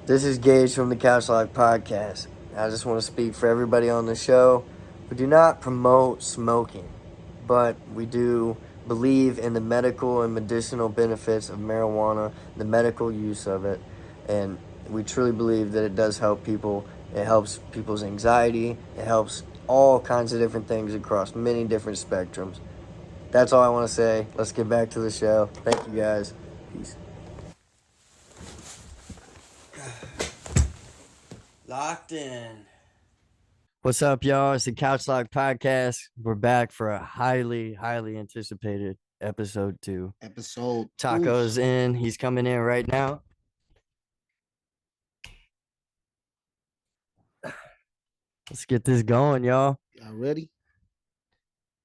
This is Gage from the Couchlock Podcast. I just want to speak for everybody on the show. We do not promote smoking, but we do believe in the medical and medicinal benefits of marijuana, the medical use of it, and we truly believe that it does help people. It helps people's anxiety. It helps all kinds of different things across many different spectrums. That's all I want to say. Let's get back to the show. Thank you guys. Peace. Locked in. What's up, y'all? It's the Couchlock Podcast. We're back for a highly anticipated episode 2. Tahko's in. He's coming in right now. Let's get this going, y'all. Y'all ready?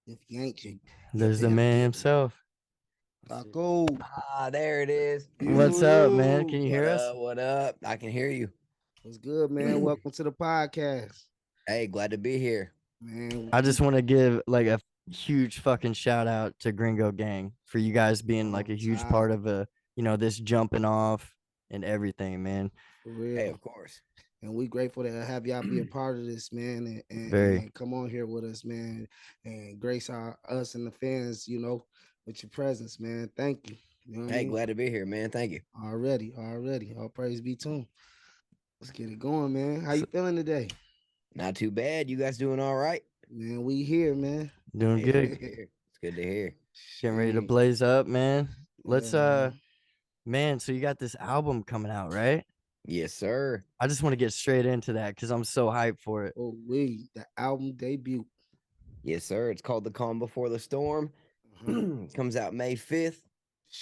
If you ain't, you There's the man himself. Tahko. There it is. What's up, man? Can you hear us? What up? I can hear you. What's good, man? Welcome to the podcast. Hey, glad to be here. Man, I just want to give like a huge fucking shout out to Gringo Gang for you guys being like a huge part of this jumping off and everything, man. For real. Hey, of course. And we grateful to have y'all be a part of this, man, and come on here with us, man, and grace us and the fans, with your presence, man. Thank you. Hey, glad to be here, man. Thank you. Already. All praise be to him. Let's get it going, man. How you feeling today? Not too bad. You guys doing all right? Man, we here, man. Doing good. It's good to hear. Getting ready to blaze up, man. Let's man, so you got this album coming out, right? Yes, sir. I just want to get straight into that because I'm so hyped for it. Oh, the album debut. Yes, sir. It's called The Calm Before the Storm. Comes out May 5th.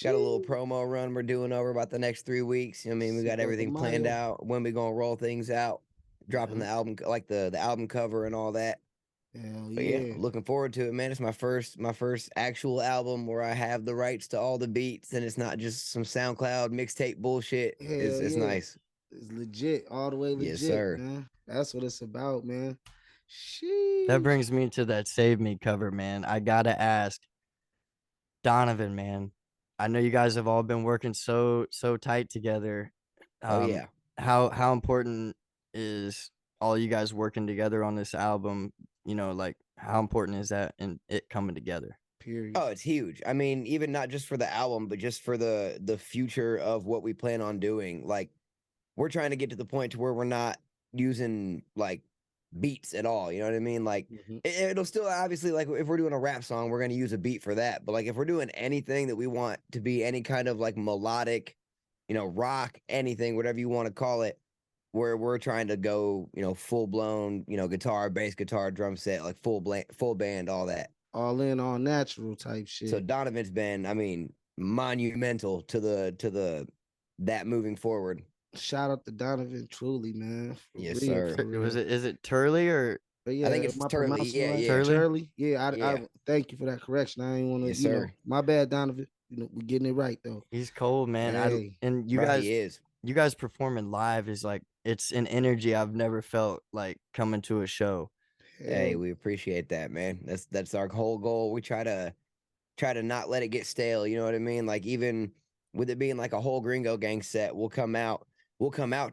Got a little promo run we're doing over about the next 3 weeks. I mean, we got everything planned out. When we gonna roll things out, dropping the album, like the album cover and all that. Hell but yeah, looking forward to it, man. It's my first actual album where I have the rights to all the beats and it's not just some SoundCloud mixtape bullshit. It's nice. It's legit, all the way legit. Yes, sir. Man. That's what it's about, man. Sheesh. That brings me to that Save Me cover, man. I gotta ask, Donovan, man. I know you guys have all been working so tight together. Oh yeah. How important is all you guys working together on this album? Like how important is that in it coming together? Period. Oh, it's huge. I mean, even not just for the album, but just for the future of what we plan on doing. Like, we're trying to get to the point to where we're not using like beats at all. You know what I mean? Like it'll still obviously, like if we're doing a rap song, we're going to use a beat for that. But like if we're doing anything that we want to be any kind of like melodic, rock, anything, whatever you want to call it, where we're trying to go, full blown, guitar, bass guitar, drum set, like full band, all that. All in, all natural type shit. So Donovan's been, I mean, monumental to that moving forward. Shout out to Donovan, truly, man. Yes, sir. Is it Turley or? But yeah, I think it's Turley. Yeah, yeah. Turley. Yeah, I thank you for that correction. I ain't want to. Yes, sir. My bad, Donovan. We're getting it right though. He's cold, man. Hey. And you guys performing live is like it's an energy I've never felt like coming to a show. Hey, we appreciate that, man. That's our whole goal. We try to not let it get stale. You know what I mean? Like even with it being like a whole Gringo Gang set, we'll come out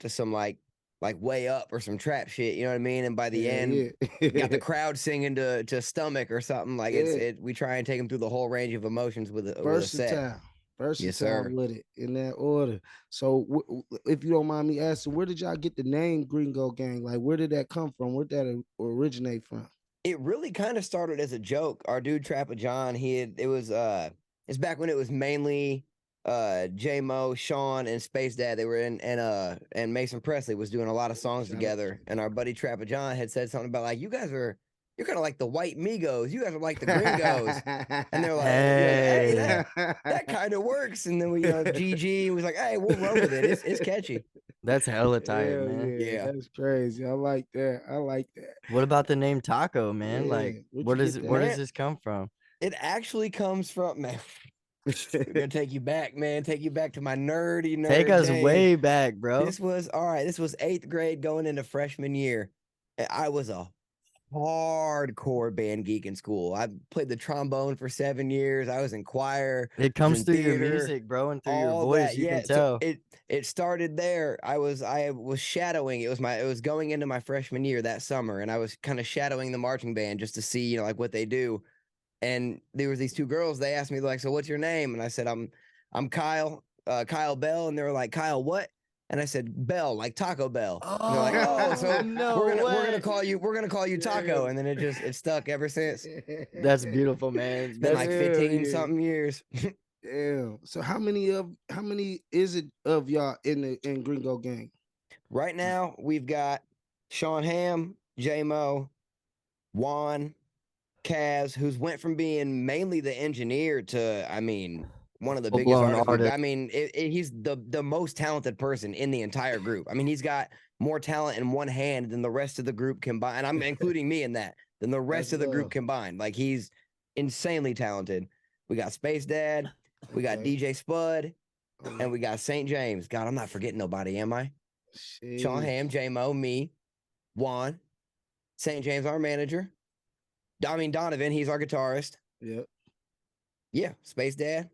to some like Way Up or some trap shit, you know what I mean? And by the end, got the crowd singing to Stomach or something. Like we try and take them through the whole range of emotions with a set. Versatile with it in that order. So if you don't mind me asking, where did y'all get the name Gringo Gang? Like, where did that come from? Where did that originate from? It really kind of started as a joke. Our dude Trappa John, it's back when it was mainly J-Mo, Sean, and Space Dad. They were in, and Mason Presley was doing a lot of songs together. And our buddy Trappa John had said something about like, you're kind of like the White Migos. You guys are like the Gringos. And they're like, hey, that kind of works. And then we, GG was like, hey, we'll run with it. It's catchy. That's hella tight, man. Yeah, that's crazy. I like that. What about the name Tahko, man? Yeah. Like, where does this come from? It actually comes from, man. We're gonna take you back, man. Take you back to my nerdy nerd. Take us way back, bro. This was 8th grade going into freshman year. I was a hardcore band geek in school. I played the trombone for 7 years. I was in choir. It I was comes in through your theater. music, bro, and through your All voice. that, You can yeah. So tell. it started there. I was shadowing. It was going into my freshman year that summer, and I was kind of shadowing the marching band just to see, like what they do. And there was these two girls. They asked me like, "So what's your name?" And I said, "I'm Kyle, Kyle Bell." And they were like, "Kyle what?" And I said, "Bell, like Taco Bell." And they're like, "Oh, Oh, so no we're gonna way. call you Taco." And then it stuck ever since. That's beautiful, man. It's been That's like Hell 15 yeah. something years. Damn. So how many is it of y'all in Gringo Gang? Right now, we've got Sean Ham, J Mo, Juan, Kaz, who's went from being mainly the engineer to, I mean, one of the biggest Full-blown artists. artist. I mean, he's the most talented person in the entire group. I mean, he's got more talent in one hand than the rest of the group combined. And I'm including me in that. Than the rest That's of the group love. combined. Like he's insanely talented. We got Space Dad, we got Okay. DJ Spud, Oh, and we got St. James. God, I'm not forgetting nobody, am I? Sean shit. Ham, J Mo, me, Juan, St. James, our manager. I mean, Donovan, he's our guitarist. Yep. Yeah, Space Dad.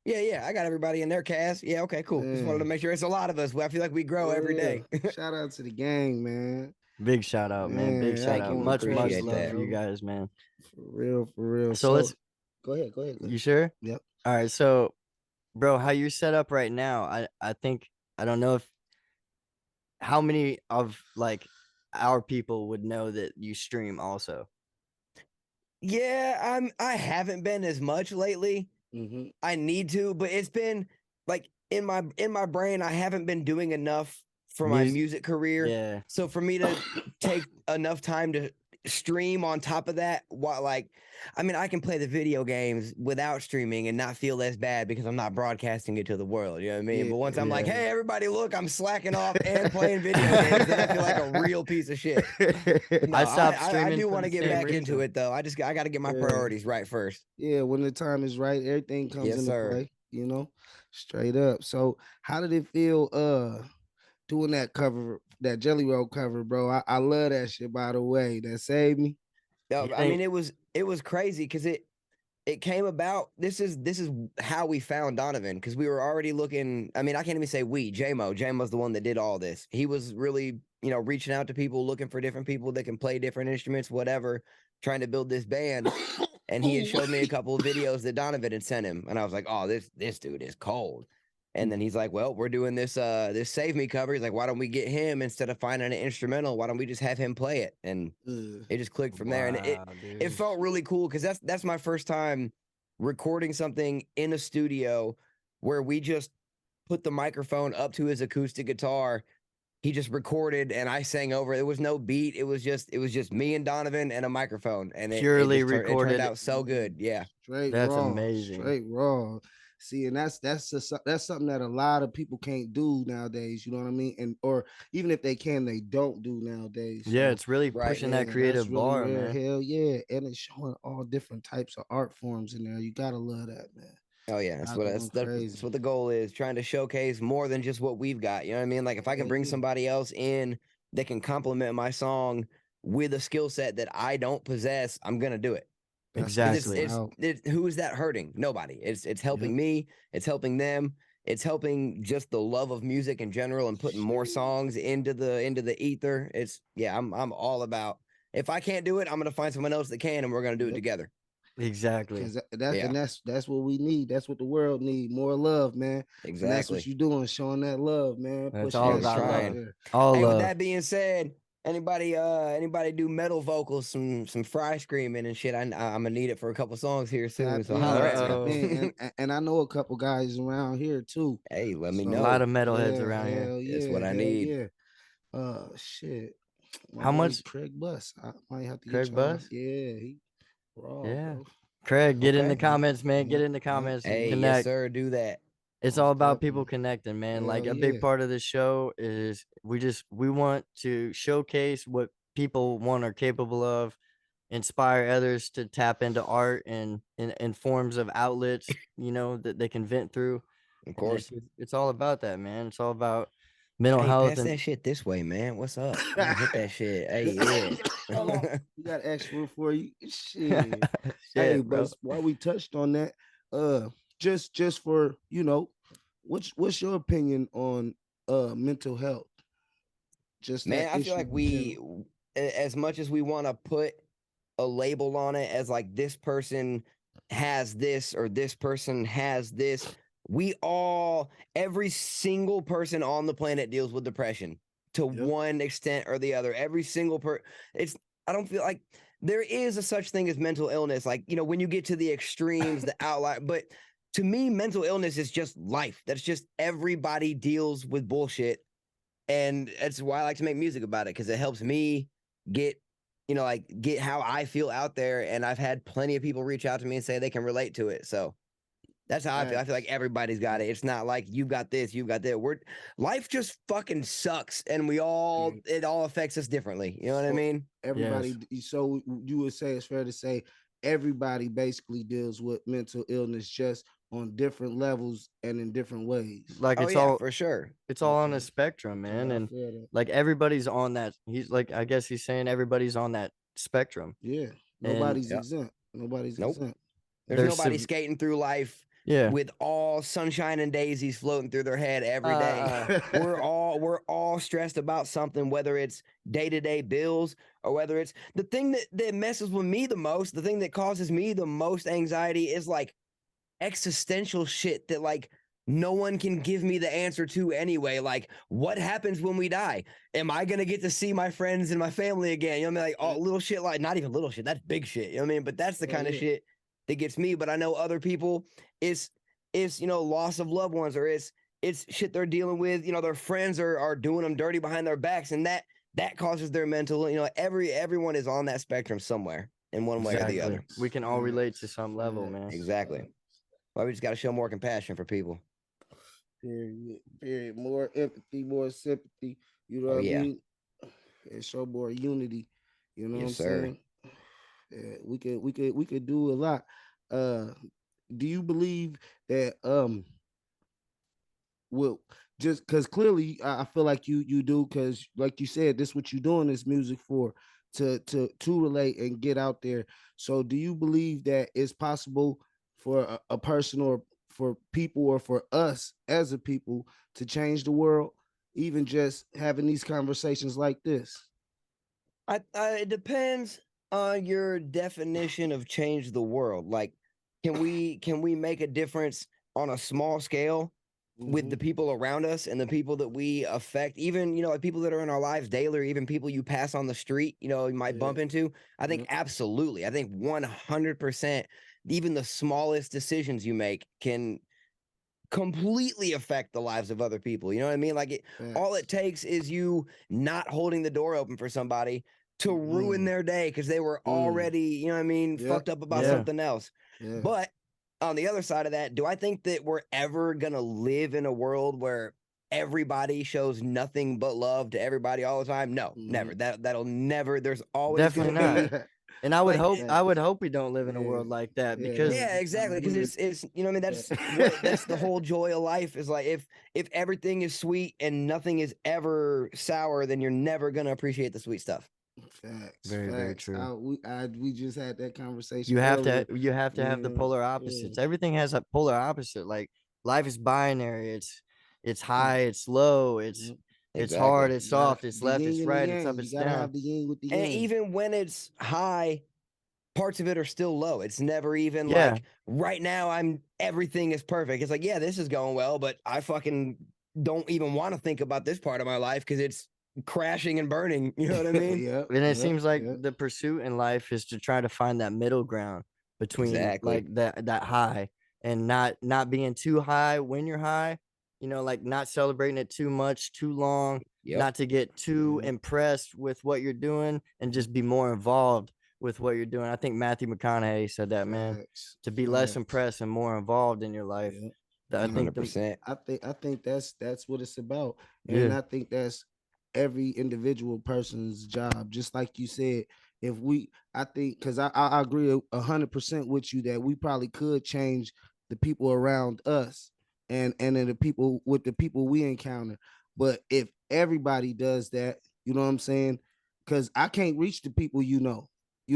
Yeah, I got everybody in there, Cass. Yeah, okay, cool. Just wanted to Man. make sure it's a lot of us. I feel like we grow For every real. day. Shout out to the gang, man. Big shout out, man. Big Man, shout y'all Thank out. you. going Much crazy, Appreciate love that. for you bro. guys, man. For real, for real. So let's. Go ahead. You sure? Yep. All right. So, bro, how you set up right now? I think I don't know if how many of like our people would know that you stream also. Yeah, I haven't been as much lately. Mm-hmm. I need to, but it's been like in my brain, I haven't been doing enough for my music career. Yeah. So for me to take enough time to stream on top of that, I mean, I can play the video games without streaming and not feel as bad because I'm not broadcasting it to the world. You know what I mean? Yeah, But once I'm like, yeah. hey, everybody, look, I'm slacking off and playing video games, then I feel like a real piece of shit. No, I stopped I streaming do for want to the get same back into reason. it though. I got to get my Yeah. priorities right first. Yeah, when the time is right, everything comes Yes, into sir. play, straight up. So how did it feel doing that cover, that Jelly Roll cover, bro? I love that shit, by the way. That saved me. Yeah, You I mean, think- it was crazy because it came about. This is how we found Donovan because we were already looking. I mean, I can't even say we. JMo's the one that did all this. He was really reaching out to people, looking for different people that can play different instruments, whatever, trying to build this band. And he had showed me a couple of videos that Donovan had sent him, and I was like, oh, this dude is cold. And then he's like, well, we're doing this Save Me cover. He's like, why don't we get him instead of finding an instrumental? Why don't we just have him play it? And it just clicked from there. And it dude. felt really cool because that's my first time recording something in a studio where we just put the microphone up to his acoustic guitar. He just recorded and I sang over. It was no beat. It was just me and Donovan and a microphone. And Purely it recorded. turned out so good. Yeah. That's amazing. Straight raw. See, and that's something that a lot of people can't do nowadays. You know what I mean? And or even if they can, they don't do nowadays. Yeah, So, it's really Right. pushing yeah, that creative that's really bar, rare. man. Hell yeah, and it's showing all different types of art forms in there. You gotta love that, man. Oh yeah, Y'all going that's crazy. what the goal is, trying to showcase more than just what we've got. You know what I mean? Like if I can Hell bring yeah. somebody else in that can complement my song with a skill set that I don't possess, I'm gonna do it. That's what Exactly. it's about. Who is that hurting? Nobody. It's helping me. It's helping them. It's helping just the love of music in general and putting more songs into the ether. I'm all about. If I can't do it, I'm gonna find someone else that can, and we're gonna do it Yep. together. Exactly. Because Yeah. that's what we need. That's what the world need. More love, man. And that's what Exactly. you're doing, showing that love, man. That's Pushing all that about shit out trying. love. there. All Hey, with love. that being said, anybody do metal vocals, some fry screaming and shit? I'm gonna need it for a couple songs here soon. Tap So in, holler at Uh-oh. me. tap in. And I know a couple guys around here too. Hey, let me So, A know. lot of metalheads yeah, around here. hell That's yeah, what I hell need. yeah. Shit. My How boy much- Craig Bus. I might have to Craig get y'all. Bus? Yeah, he raw, Yeah. bro. Craig, get in the Okay. comments, man. Get Yep, in the yep, comments. Hey, yes, Connect. sir. Do that. It's most all about definitely. people connecting, man. Like Hell a big yeah. part of this show is we want to showcase what people want are capable of, inspire others to tap into art and in forms of outlets, that they can vent through. Of And course. it's all about that, man. It's all about mental Hey, health pass and that shit this way, man. What's up? I'm gonna hit that shit. Hey, Hold on. yeah. We got extra for you. Shit. Hey, shit, bro. but while we touched on that, just for what's your opinion on mental health? Just that Man, I feel issue like in general. as much as we want to put a label on it as like this person has this or this person has this, we all, every single person on the planet deals with depression to Yep. one extent or the other. Every single it's, I don't feel like there is a such thing as mental illness. Like, you know, when you get to the extremes, the outlier, but to me, mental illness is just life. That's just everybody deals with bullshit, and that's why I like to make music about it, because it helps me get, you know, like get how I feel out there. And I've had plenty of people reach out to me and say they can relate to it. So that's how I feel. I feel like everybody's got it. It's not like you've got this, you've got that. Life just fucking sucks, and it all affects us differently. You know what I mean? Everybody. So you would say it's fair to say everybody basically deals with mental illness, just on different levels and in different ways. Like Oh yeah, for sure. it's all on a spectrum, man. Yeah, I And feel that. like everybody's on that. He's like, I guess he's saying everybody's on that spectrum. Yeah, And nobody's exempt. Nobody's Nope. exempt. There's there's nobody skating through life yeah. with all sunshine and daisies floating through their head every day. We're all stressed about something, whether it's day-to-day bills or whether it's the thing that messes with me the most, the thing that causes me the most anxiety is like existential shit that like no one can give me the answer to anyway. Like, what happens when we die? Am I gonna get to see my friends and my family again? You know what I mean? Like, all little shit, like not even little shit, that's big shit. You know what I mean? But that's the kind of shit that gets me. But I know other people, it's you know, loss of loved ones, or it's shit they're dealing with. You know, their friends are doing them dirty behind their backs, and that causes their mental. You know, everyone is on that spectrum somewhere in one way or the other. We can all relate to some level, man. Exactly. Well, we just got to show more compassion for people. Period. Period. More empathy, more sympathy. You know Oh, what I yeah. mean? And show more unity. You know Yes, what I'm sir. saying? Yeah, we could do a lot. Do you believe that well, just because clearly I feel like you do, because like you said, this what you doing this music for, to relate and get out there. So do you believe that it's possible for a person, or for people, or for us as a people, to change the world, even just having these conversations like this? It depends on your definition of change the world. Like, can we make a difference on a small scale with the people around us and the people that we affect? Even, you know, like people that are in our lives daily, or even people you pass on the street, you know, you might bump into. I think absolutely. I think 100%. Even the smallest decisions you make can completely affect the lives of other people. You know what I mean? Like, all it takes is you not holding the door open for somebody to ruin their day because they were already, you know what I mean, fucked up about something else. But on the other side of that, do I think that we're ever gonna live in a world where everybody shows nothing but love to everybody all the time? No, never. That'll never. There's always Definitely gonna not. be. And I would Like, hope we don't live in a world like that, because yeah, exactly. Because it's you know what I mean, that's the whole joy of life, is like if everything is sweet and nothing is ever sour, then you're never gonna appreciate the sweet stuff. Facts. very, very Facts. true. We just had that conversation You have earlier. to have the polar opposites. Everything has a polar opposite. Like life is binary. It's high, it's low, it's hard, Exactly. it's soft, it's The left, yin it's and the right, it's yang. up, You it's gotta down. have the yin with the And yang. even when it's high, parts of it are still low. It's never even Yeah. like right now everything is perfect. It's like, yeah, this is going well, but I fucking don't even want to think about this part of my life because it's crashing and burning. You know what I mean? And it seems like the pursuit in life is to try to find that middle ground between Exactly. like that high, and not being too high when you're high, you know, like not celebrating it too much, too long, Yep. not to get too impressed with what you're doing, and just be more involved with what you're doing. I think Matthew McConaughey said that, man, to be less impressed and more involved in your life. I think 100%. I think that's what it's about. And Yeah. I think that's every individual person's job. Just like you said, if we, I think, because I agree 100% with you that we probably could change the people around us, and then the people we encounter. But if everybody does that, you know what I'm saying? Because I can't reach the people you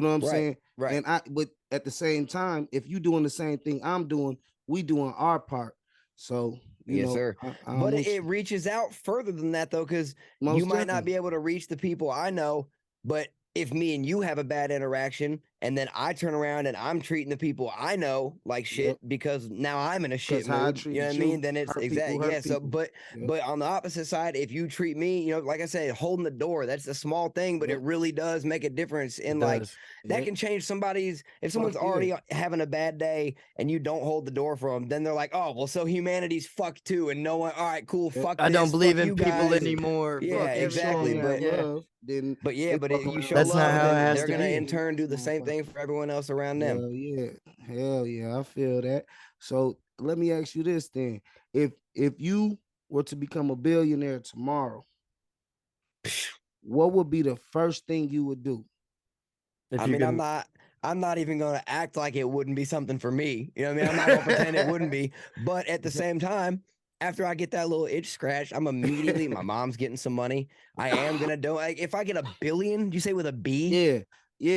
know what I'm Right. saying? Right. But at the same time, if you doing the same thing I'm doing, we doing our part. So, Yes, sir. I'm But with it you. reaches out further than that, though, because you Most might not definitely. be able to reach the people I know. But if me and you have a bad interaction, and then I turn around and I'm treating the people I know like shit Yep. because now I'm in a shit Because how I mood, you know what I treated mean? you, Then it's hurt people, exactly, yeah. hurt So, people. but Yep. but on the opposite side, if you treat me, like I said, holding the door, that's a small thing, but it Yep. really does make a difference in It like does. that Yep. can change somebody's. If Fuck someone's yeah. already having a bad day and you don't hold the door for them, then they're like, oh, well, so humanity's fucked too. And no one, all right, cool, Yep. fuck I don't this, believe fuck in you people guys. anymore. Yeah, Fuck If you show exactly. them everything. that But Yeah. love, then but yeah, they but fuck you around show and That's not love, how it slide and has they're to gonna be. in turn do this the same motherfucker. thing for everyone else around them. Hell yeah. Hell yeah. I feel that. So let me ask you this then. If you were to become a billionaire tomorrow, what would be the first thing you would do? If I you mean, can, I'm not even gonna act like it wouldn't be something for me. You know what I mean? I'm not gonna pretend it wouldn't be. But at the same time, after I get that little itch scratched, I'm immediately my mom's getting some money. I am gonna do like if I get 1 billion, you say with a B? Yeah.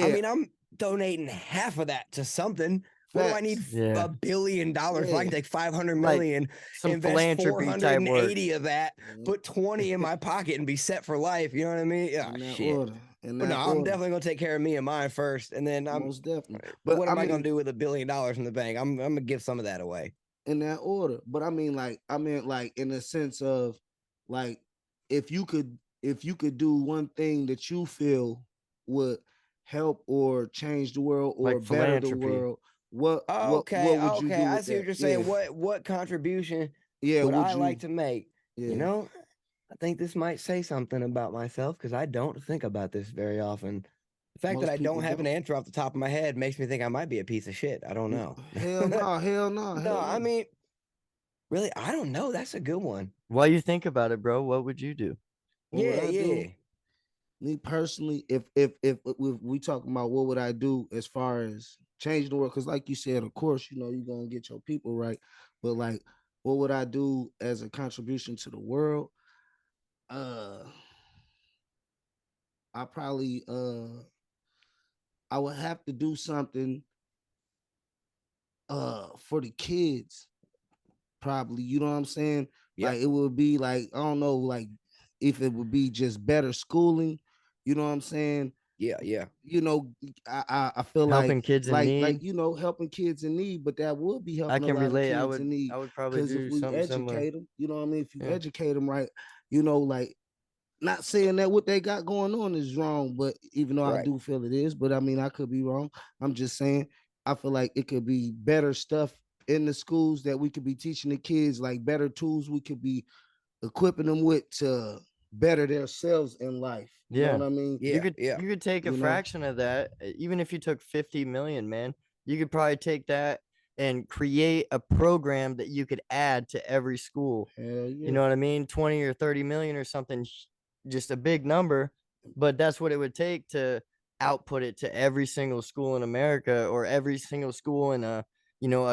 I Yeah. mean, I'm donating half of that to something. What do I need Facts. yeah, $1 billion for? I Yeah. can take 500 like million, some invest philanthropy type work. 480 of that, Yeah. put 20 in my pocket and be set for life. You know what I mean? Yeah, In that shit. order. In But no, that I'm order. definitely gonna take care of me and mine first, and then I'm. Most definitely. But What I am I gonna mean, do with $1 billion in the bank? I'm gonna give some of that away. in that order. But I mean like in the sense of like if you could do one thing that you feel would help or change the world or Like better the philanthropy. world, Okay, what would you okay, do I with see what that? you're saying. Yeah. What contribution Yeah, would would I like you? to make? You Yeah. know, I think this might say something about myself because I don't think about this very often. The fact that Most I don't people have an don't. answer off the top of my head makes me think I might be a piece of shit. I don't know. Hell no, hell no, No, hell I no. mean, really, I don't know. That's a good one. While you think about it, bro, what would you do? What would Yeah, I do? yeah. Me personally, if we talking about what would I do as far as changing the world, because like you said, of course, you're gonna get your people right, but like, what would I do as a contribution to the world? Uh, I probably I would have to do something for the kids, probably. You know what I'm saying? Yep. Like it would be like I don't know, like if it would be just better schooling. You know what I'm saying? Yeah, yeah. You know, I feel Helping kids in like need. helping kids in need, but that would be I helping a can lot of relate. kids in need I would probably because if do we something similar. educate them, you know what I mean. If you Yeah. educate them right, like not saying that what they got going on is wrong, but even though I Right. do feel it is, but I mean I could be wrong. I'm just saying I feel like it could be better stuff in the schools that we could be teaching the kids, like better tools we could be equipping them with to better themselves in life. You know Yeah. what I mean? Yeah, yeah. You could take a You know, fraction of that, even if you took 50 million, man. You could probably take that and create a program that you could add to every school. hell You yeah. know what I mean? 20 or 30 million or something, just a big number, but that's what it would take to output it to every single school in America or every single school in a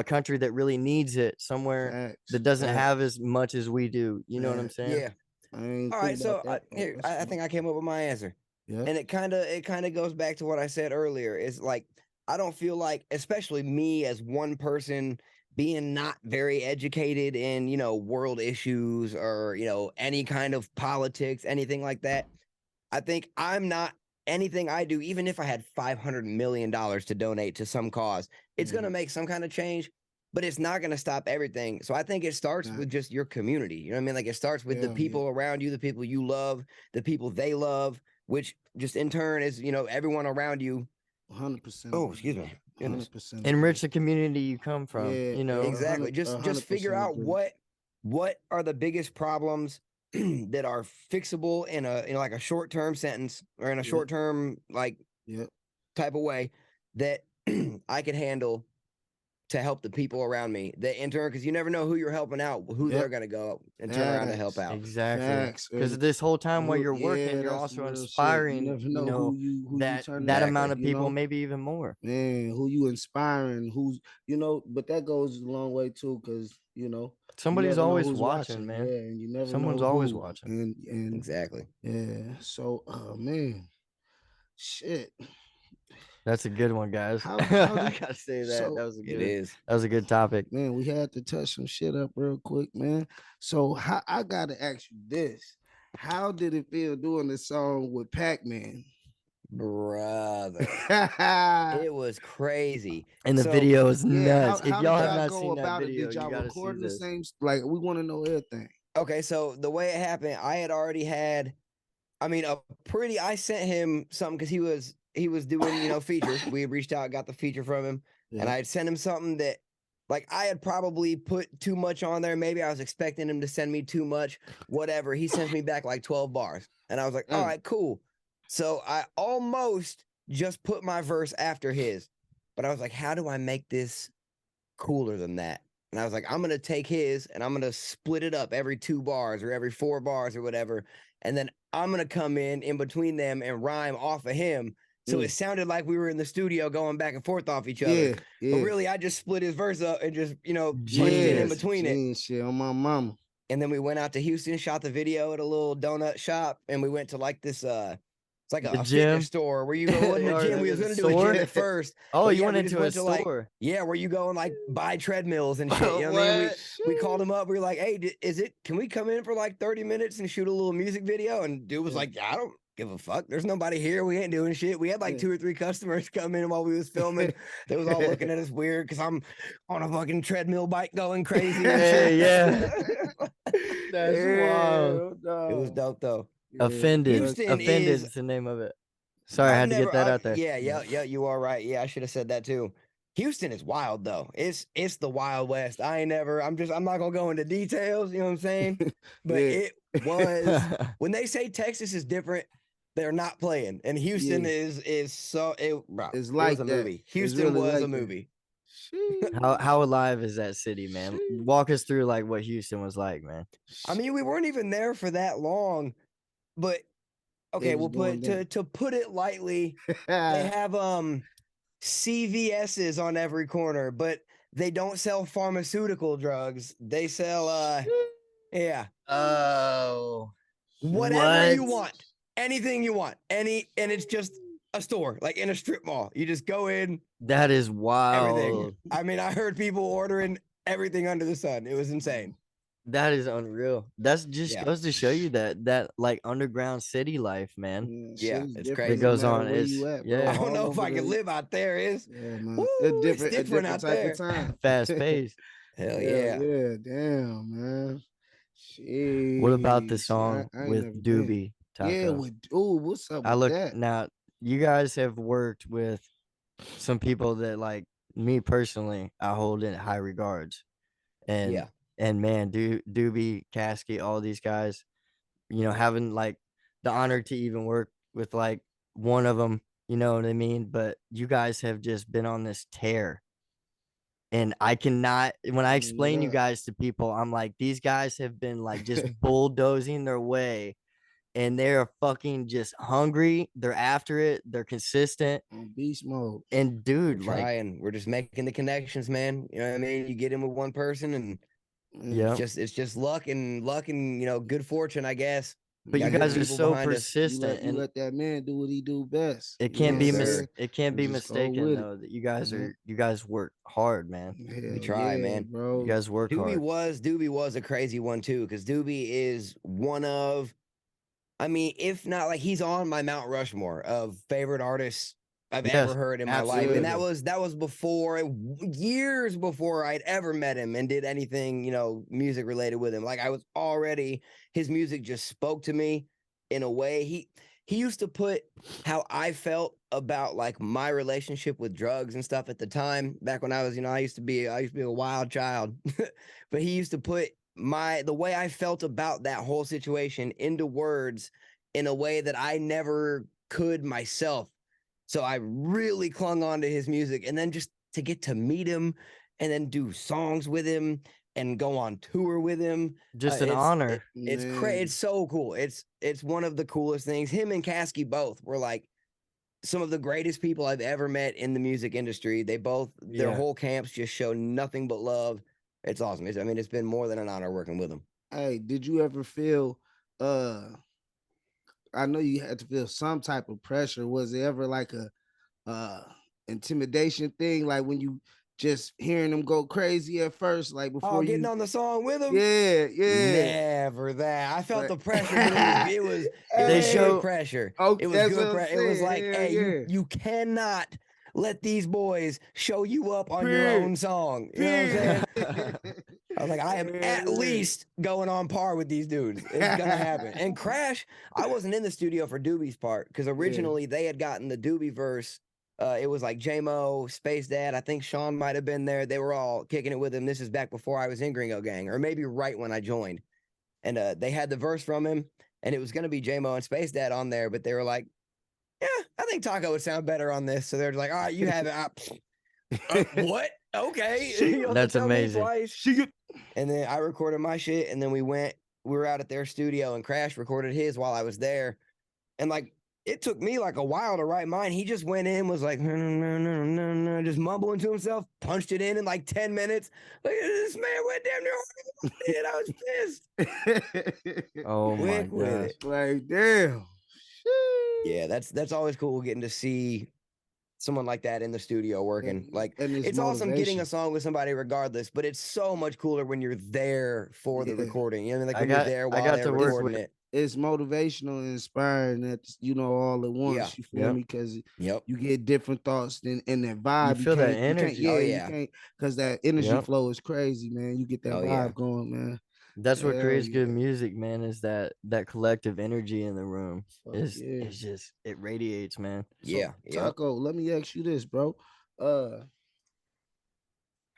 country that really needs it somewhere Facts, that doesn't have facts, as much as we do. You know what I'm facts. saying? Yeah. I ain't All think right, about so that part. here That's I smart. think I came up with my answer, Yep. and it kind of goes back to what I said earlier. Is like I don't feel like, especially me as one person, being not very educated in world issues or any kind of politics, anything like that. I think I'm not anything I do, even if I had $500 million to donate to some cause, it's going to Mhm. make some kind of change, but it's not going to stop everything. So I think it starts with Facts. just your community. You know what I mean? Like it starts with the Hell yeah. people around you, the people you love, the people they love, which just in turn is, everyone around you. 100% Oh, agree, excuse bro. me. Goodness. 100% Enrich agree. the community you come from, Yeah, you know? Exactly. a Just hundred figure percent out agree. what are the biggest problems that are fixable in like a short term sentence or in a Yep, short term like yep. type of way that I could handle to help the people around me. That in turn, because you never know who you're helping out, who they're Yep. gonna go and turn around to help Facts. out. Exactly. Facts. Because And this whole time while you're working, yeah, you're that's some also real shit. You inspiring, never know who you turning that that, amount Exactly. of you people, know? maybe even more. Man, who you inspiring, but that goes a long way too, because Somebody's never know always who's watching, man. Yeah, and you never Someone's know always who. watching. And Exactly. yeah. So, man, shit. That's a good one, guys. How I did gotta say that. so That was a It good. is. That was a good topic. man? We had to touch some shit up real quick, man. So, how I gotta ask you this: how did it feel doing the song with Pac-Man? Brother. Yeah, It was crazy. And the So video is how nuts. If how did y'all have y'all not go seen that about it? video, Did you y'all gotta see record in the this. same? Like, we want to know everything. okay, so the way it happened, I had already had, I mean, I sent him something because he was doing, features. We had reached out, got the feature from him, and Yeah. I had sent him something that like I had probably put too much on there. Maybe I was expecting him to send me too much, whatever. He sends me back like 12 bars. And I was like, all right, cool. So I almost just put my verse after his, but I was like, how do I make this cooler than that? And I was like, I'm going to take his and I'm going to split it up every 2 bars or every 4 bars or whatever. And then I'm going to come in between them and rhyme off of him. So it sounded like we were in the studio going back and forth off each other. Yeah. But really, I just split his verse up and just, punched it in Genius. between it. Shit on my mama. And then we went out to Houston, shot the video at a little donut shop, and we went to like this it's like The a gym? fitness store where you go. It wasn't a Or gym. like We a was gonna do a store? gym at first. Oh, But you yeah, went we into just a went to like store. where you go and like buy treadmills and shit. You know what I mean? We called him up. We were like, hey, can we come in for like 30 minutes and shoot a little music video? And dude was like, I don't give a fuck. There's nobody here. We ain't doing shit. We had like 2 or 3 customers come in while we was filming. They was all looking at us weird because I'm on a fucking treadmill bike going crazy and shit. Hey, yeah. That's wild. It was dope though. Offended. Houston Offended is is the name of it. Sorry, I had to get that out there. Yeah, you are right. Yeah, I should have said that too. Houston is wild though. It's the Wild West. I'm not gonna go into details, you know what I'm saying? But it was when they say Texas is different, they're not playing. And Houston is so bro, It's it like was a that. movie. It's Houston really was like a that. movie. How alive is that city, man? Walk us through like what Houston was like, man. I mean, we weren't even there for that long, but okay, we'll put to put it lightly, they have CVS's on every corner, but they don't sell pharmaceutical drugs. They sell yeah. Oh. Whatever What? you want. Anything you want. And it's just a store, like in a strip mall. You just go in, That is wild. everything. I mean, I heard people ordering everything under the sun. It was insane. That is unreal. That's just goes to show you that like underground city life, man. Yeah, it's That crazy. goes on. Where It's you at, bro? yeah. I don't know if I could live out there. Yeah, man. Woo, It's it's different out type there. of time. Fast paced. Hell yeah. Yeah, damn, man. Jeez. What about the song I ain't with never been. Doobie? Yeah, Tahko? what's up I with look that? now. You guys have worked with some people that like me personally. I hold in high regards, and man, Doobie, Caskey, all these guys. You know, having like the honor to even work with like one of them. You know what I mean? But you guys have just been on this tear. And I cannot, when I explain you guys to people, I'm like, these guys have been like just bulldozing their way and they're fucking just hungry. They're after it. They're consistent. On beast mode. And dude, we're trying. We're just making the connections, man. You know what I mean? You get in with one person and it's just luck and good fortune, I guess. But you guys are so persistent. You let that man do what he do best. It can't be mistaken though that you guys work hard, man. We try, man. Bro. You guys work hard. Doobie was a crazy one too, because Doobie is one of, I mean, if not like he's on my Mount Rushmore of favorite artists I've ever heard in my life. And that was before, years before I'd ever met him and did anything, music related with him. Like I was already, his music just spoke to me in a way. He used to put how I felt about like my relationship with drugs and stuff at the time, back when I was, I used to be a wild child. But he used to put the way I felt about that whole situation into words in a way that I never could myself. So I really clung on to his music, and then just to get to meet him and then do songs with him and go on tour with him. Just an honor. It's crazy. It's so cool. It's one of the coolest things. Him and Caskey both were like some of the greatest people I've ever met in the music industry. They both, their whole camps just show nothing but love. It's awesome. I mean, it's been more than an honor working with him. Hey, did you ever feel I know you had to feel some type of pressure. Was it ever like a uh intimidation thing, like when you just hearing them go crazy at first, like Oh, before getting you? on the song with him? Yeah. Never that. I felt But the pressure, but it was They good hey, show pressure. okay, It was that's what good I'm pressure. It was saying. like, Hell hey, yeah. you cannot let these boys show you up on your Period. own song. You know what I'm Period. saying? I was like, I am Hell at yeah. least going on par with these dudes. It's gonna happen. And Crash, I wasn't in the studio for Doobie's part because Yeah. originally they had gotten the Doobie verse. It was like J-Mo, Space Dad. I think Sean might have been there. They were all kicking it with him. This is back before I was in Gringo Gang, or maybe right when I joined. And they had the verse from him, and it was gonna be J-Mo and Space Dad on there, but they were like, "Yeah, I think Tahko would sound better on this." So they're like, "All right, you have it." What? Okay, you don't have to That's tell me amazing. twice. And then I recorded my shit, and then we were out at their studio, and Crash recorded his while I was there. And like, it took me like a while to write mine. He just went in, was like, no, no, no, no, no, just mumbling to himself, punched it in like 10 minutes. Like, this man went damn near hard and I was pissed. Oh my Quick with gosh. it. Like, damn. Yeah, that's always cool getting to see someone like that in the studio working. Like, And it's it's awesome getting motivation. a song with somebody regardless, but it's so much cooler when you're there for the Yeah. recording. You know, like I when you're got there I while got they're to work recording with it. It's motivational and inspiring at all at Yeah. once. You feel Yep. me? Because Yep. you get different thoughts and that You vibe. feel that You can't, energy. yeah, Oh you yeah. can't, because that energy Yep. flow is crazy, man. You get that Oh yeah. vibe going, man. That's what Hell creates good yeah. music, man, is that collective energy in the room. Fuck Is yeah. it's just it radiates, man. So Yeah. Yep. Taco, let me ask you this, bro. Uh,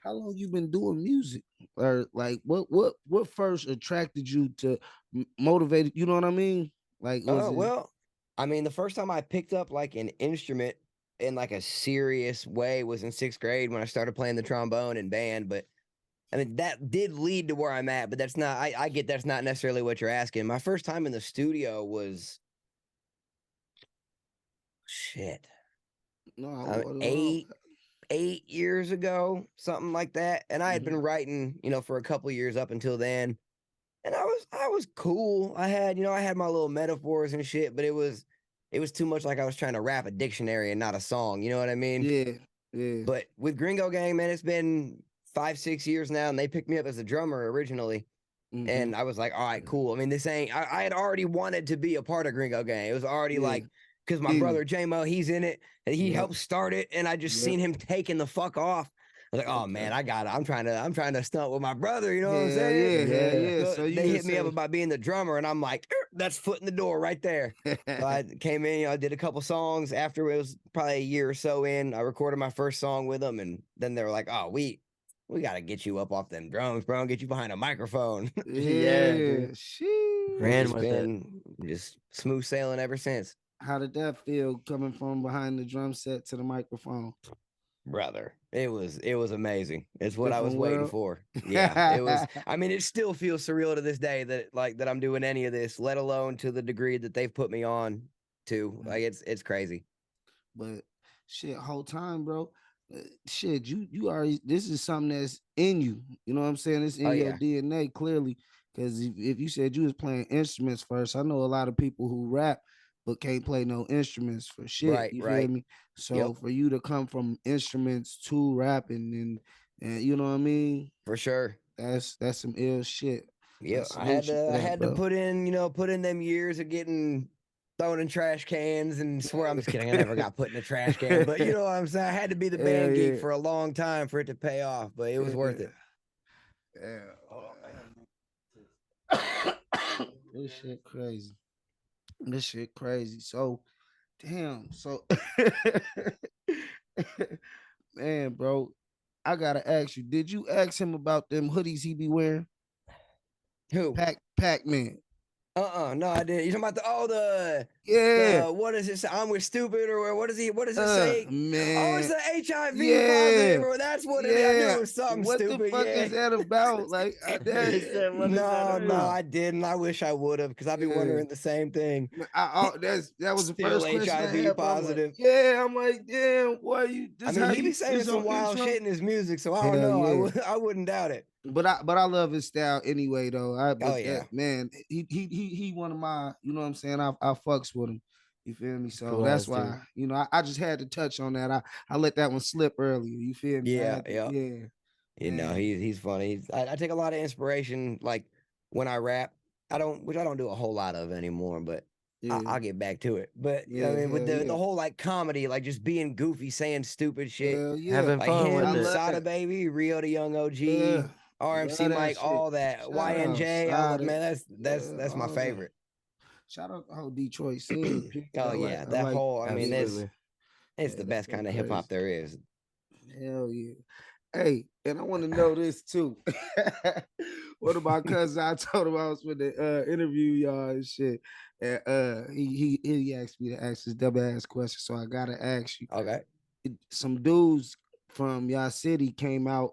how long you been doing music? Or like what first attracted you to motivate? You know what I mean? Like was it? Well, I mean, the first time I picked up like an instrument in like a serious way was in 6th grade when I started playing the trombone in band. But I mean, that did lead to where I'm at, but that's not, I get that's not necessarily what you're asking. My first time in the studio was shit, No, uh, hold 8 years ago, something like that. And I had been on. writing, for a couple years up until then. And I was cool. I had my little metaphors and shit, but it was too much like I was trying to rap a dictionary and not a song. You know what I mean? Yeah, yeah. But with Gringo Gang, man, it's been 5, 6 years now, and they picked me up as a drummer originally. Mm-hmm. And I was like, all right, cool. I mean, this ain't, I had already wanted to be a part of Gringo Gang. It was already Yeah. like, because my In brother J-Mo, he's in it, and he Yep. helped start it, and I just Yep. seen him taking the fuck off. I was like, oh Okay. man, I'm trying to stunt with my brother, you know what I'm Hell saying? yeah, hell Yeah. yeah. So So you they would hit me up say about being the drummer, and I'm like, that's foot in the door right there. So I came in, I did a couple songs. After it was probably a year or so in, I recorded my first song with them, and then they were like, oh, we got to get you up off them drums, bro, and get you behind a microphone. Yeah, yeah. dude. She. It's Ran just with it. been just smooth sailing ever since. How did that feel coming from behind the drum set to the microphone? Brother, it was amazing. It's what I was Different waiting world. for. Yeah, it was. I mean, it still feels surreal to this day that I'm doing any of this, let alone to the degree that they've put me on to. Like it's crazy. But shit, whole time, bro. Shit, you already. This is something that's in you. You know what I'm saying? It's Oh in your yeah, DNA clearly. Because if you said you was playing instruments first, I know a lot of people who rap but can't play no instruments for shit. right, You feel right. me? Yep, So for you to come from instruments to rapping and you know what I mean, for sure. that's some ill shit. I Yeah, I had salute you to for I that, had to bro. put in them years of getting thrown in trash cans and swear I'm just kidding. I never got put in a trash can, but you know what I'm saying? I had to be the Hell band geek yeah. for a long time for it to pay off, but it was worth Yeah. it. Yeah. Oh man. This shit crazy. This shit crazy. So damn. So man, bro, I gotta ask you, did you ask him about them hoodies he be wearing? Who? Pac Man. No, I didn't. You talking about the Yeah. what is it? I'm with stupid or what is he? What does it say? Oh, it's Man. the HIV Yeah. positive, or that's what it is. I knew Yeah. it was something What the stupid. fuck Yeah. is that about? Like He said, "What is that No, about?" I didn't. I wish I would have, because I'd be wondering the same thing. that was the Still first question I HIV had. I'm like, positive. yeah, I'm like, damn, boy, you I this mean, how he be you saying this some your wild intro? shit in his music, so I don't Hell know. yeah. I wouldn't doubt it. But I love his style anyway though. Oh yeah. Man, he one of my, you know what I'm saying? I fucks with him. You feel me? So Cool that's ass dude. why, you know, I just had to touch on that. I let that one slip earlier. You feel me? Yeah, yeah. Yeah. You know, Man. he's funny. I take a lot of inspiration, like when I rap. Which I don't do a whole lot of anymore, but Yeah. I'll get back to it. But I Yeah, mean, with hell the yeah. whole like comedy, like just being goofy, saying stupid shit, Hell yeah. Having like fun him, with I it. love Sada that. Baby, Rio the Young Yeah. OG, Love RMC that Mike, shit. all that, Shout out. YNJ. Sada. Man, Yeah, that's my all that. favorite. Shout out the whole Detroit scene. Period. Oh yeah, I that like whole. I mean, yeah. Absolutely. it's Yeah, the best that kind of hip crazy. hop there is. Hell yeah. Hey, and I want to know this too. One of my cousins, I told him I was with the interview y'all and shit. And he asked me to ask this double ass question. So I gotta ask you. Okay. Some dudes from y'all city came out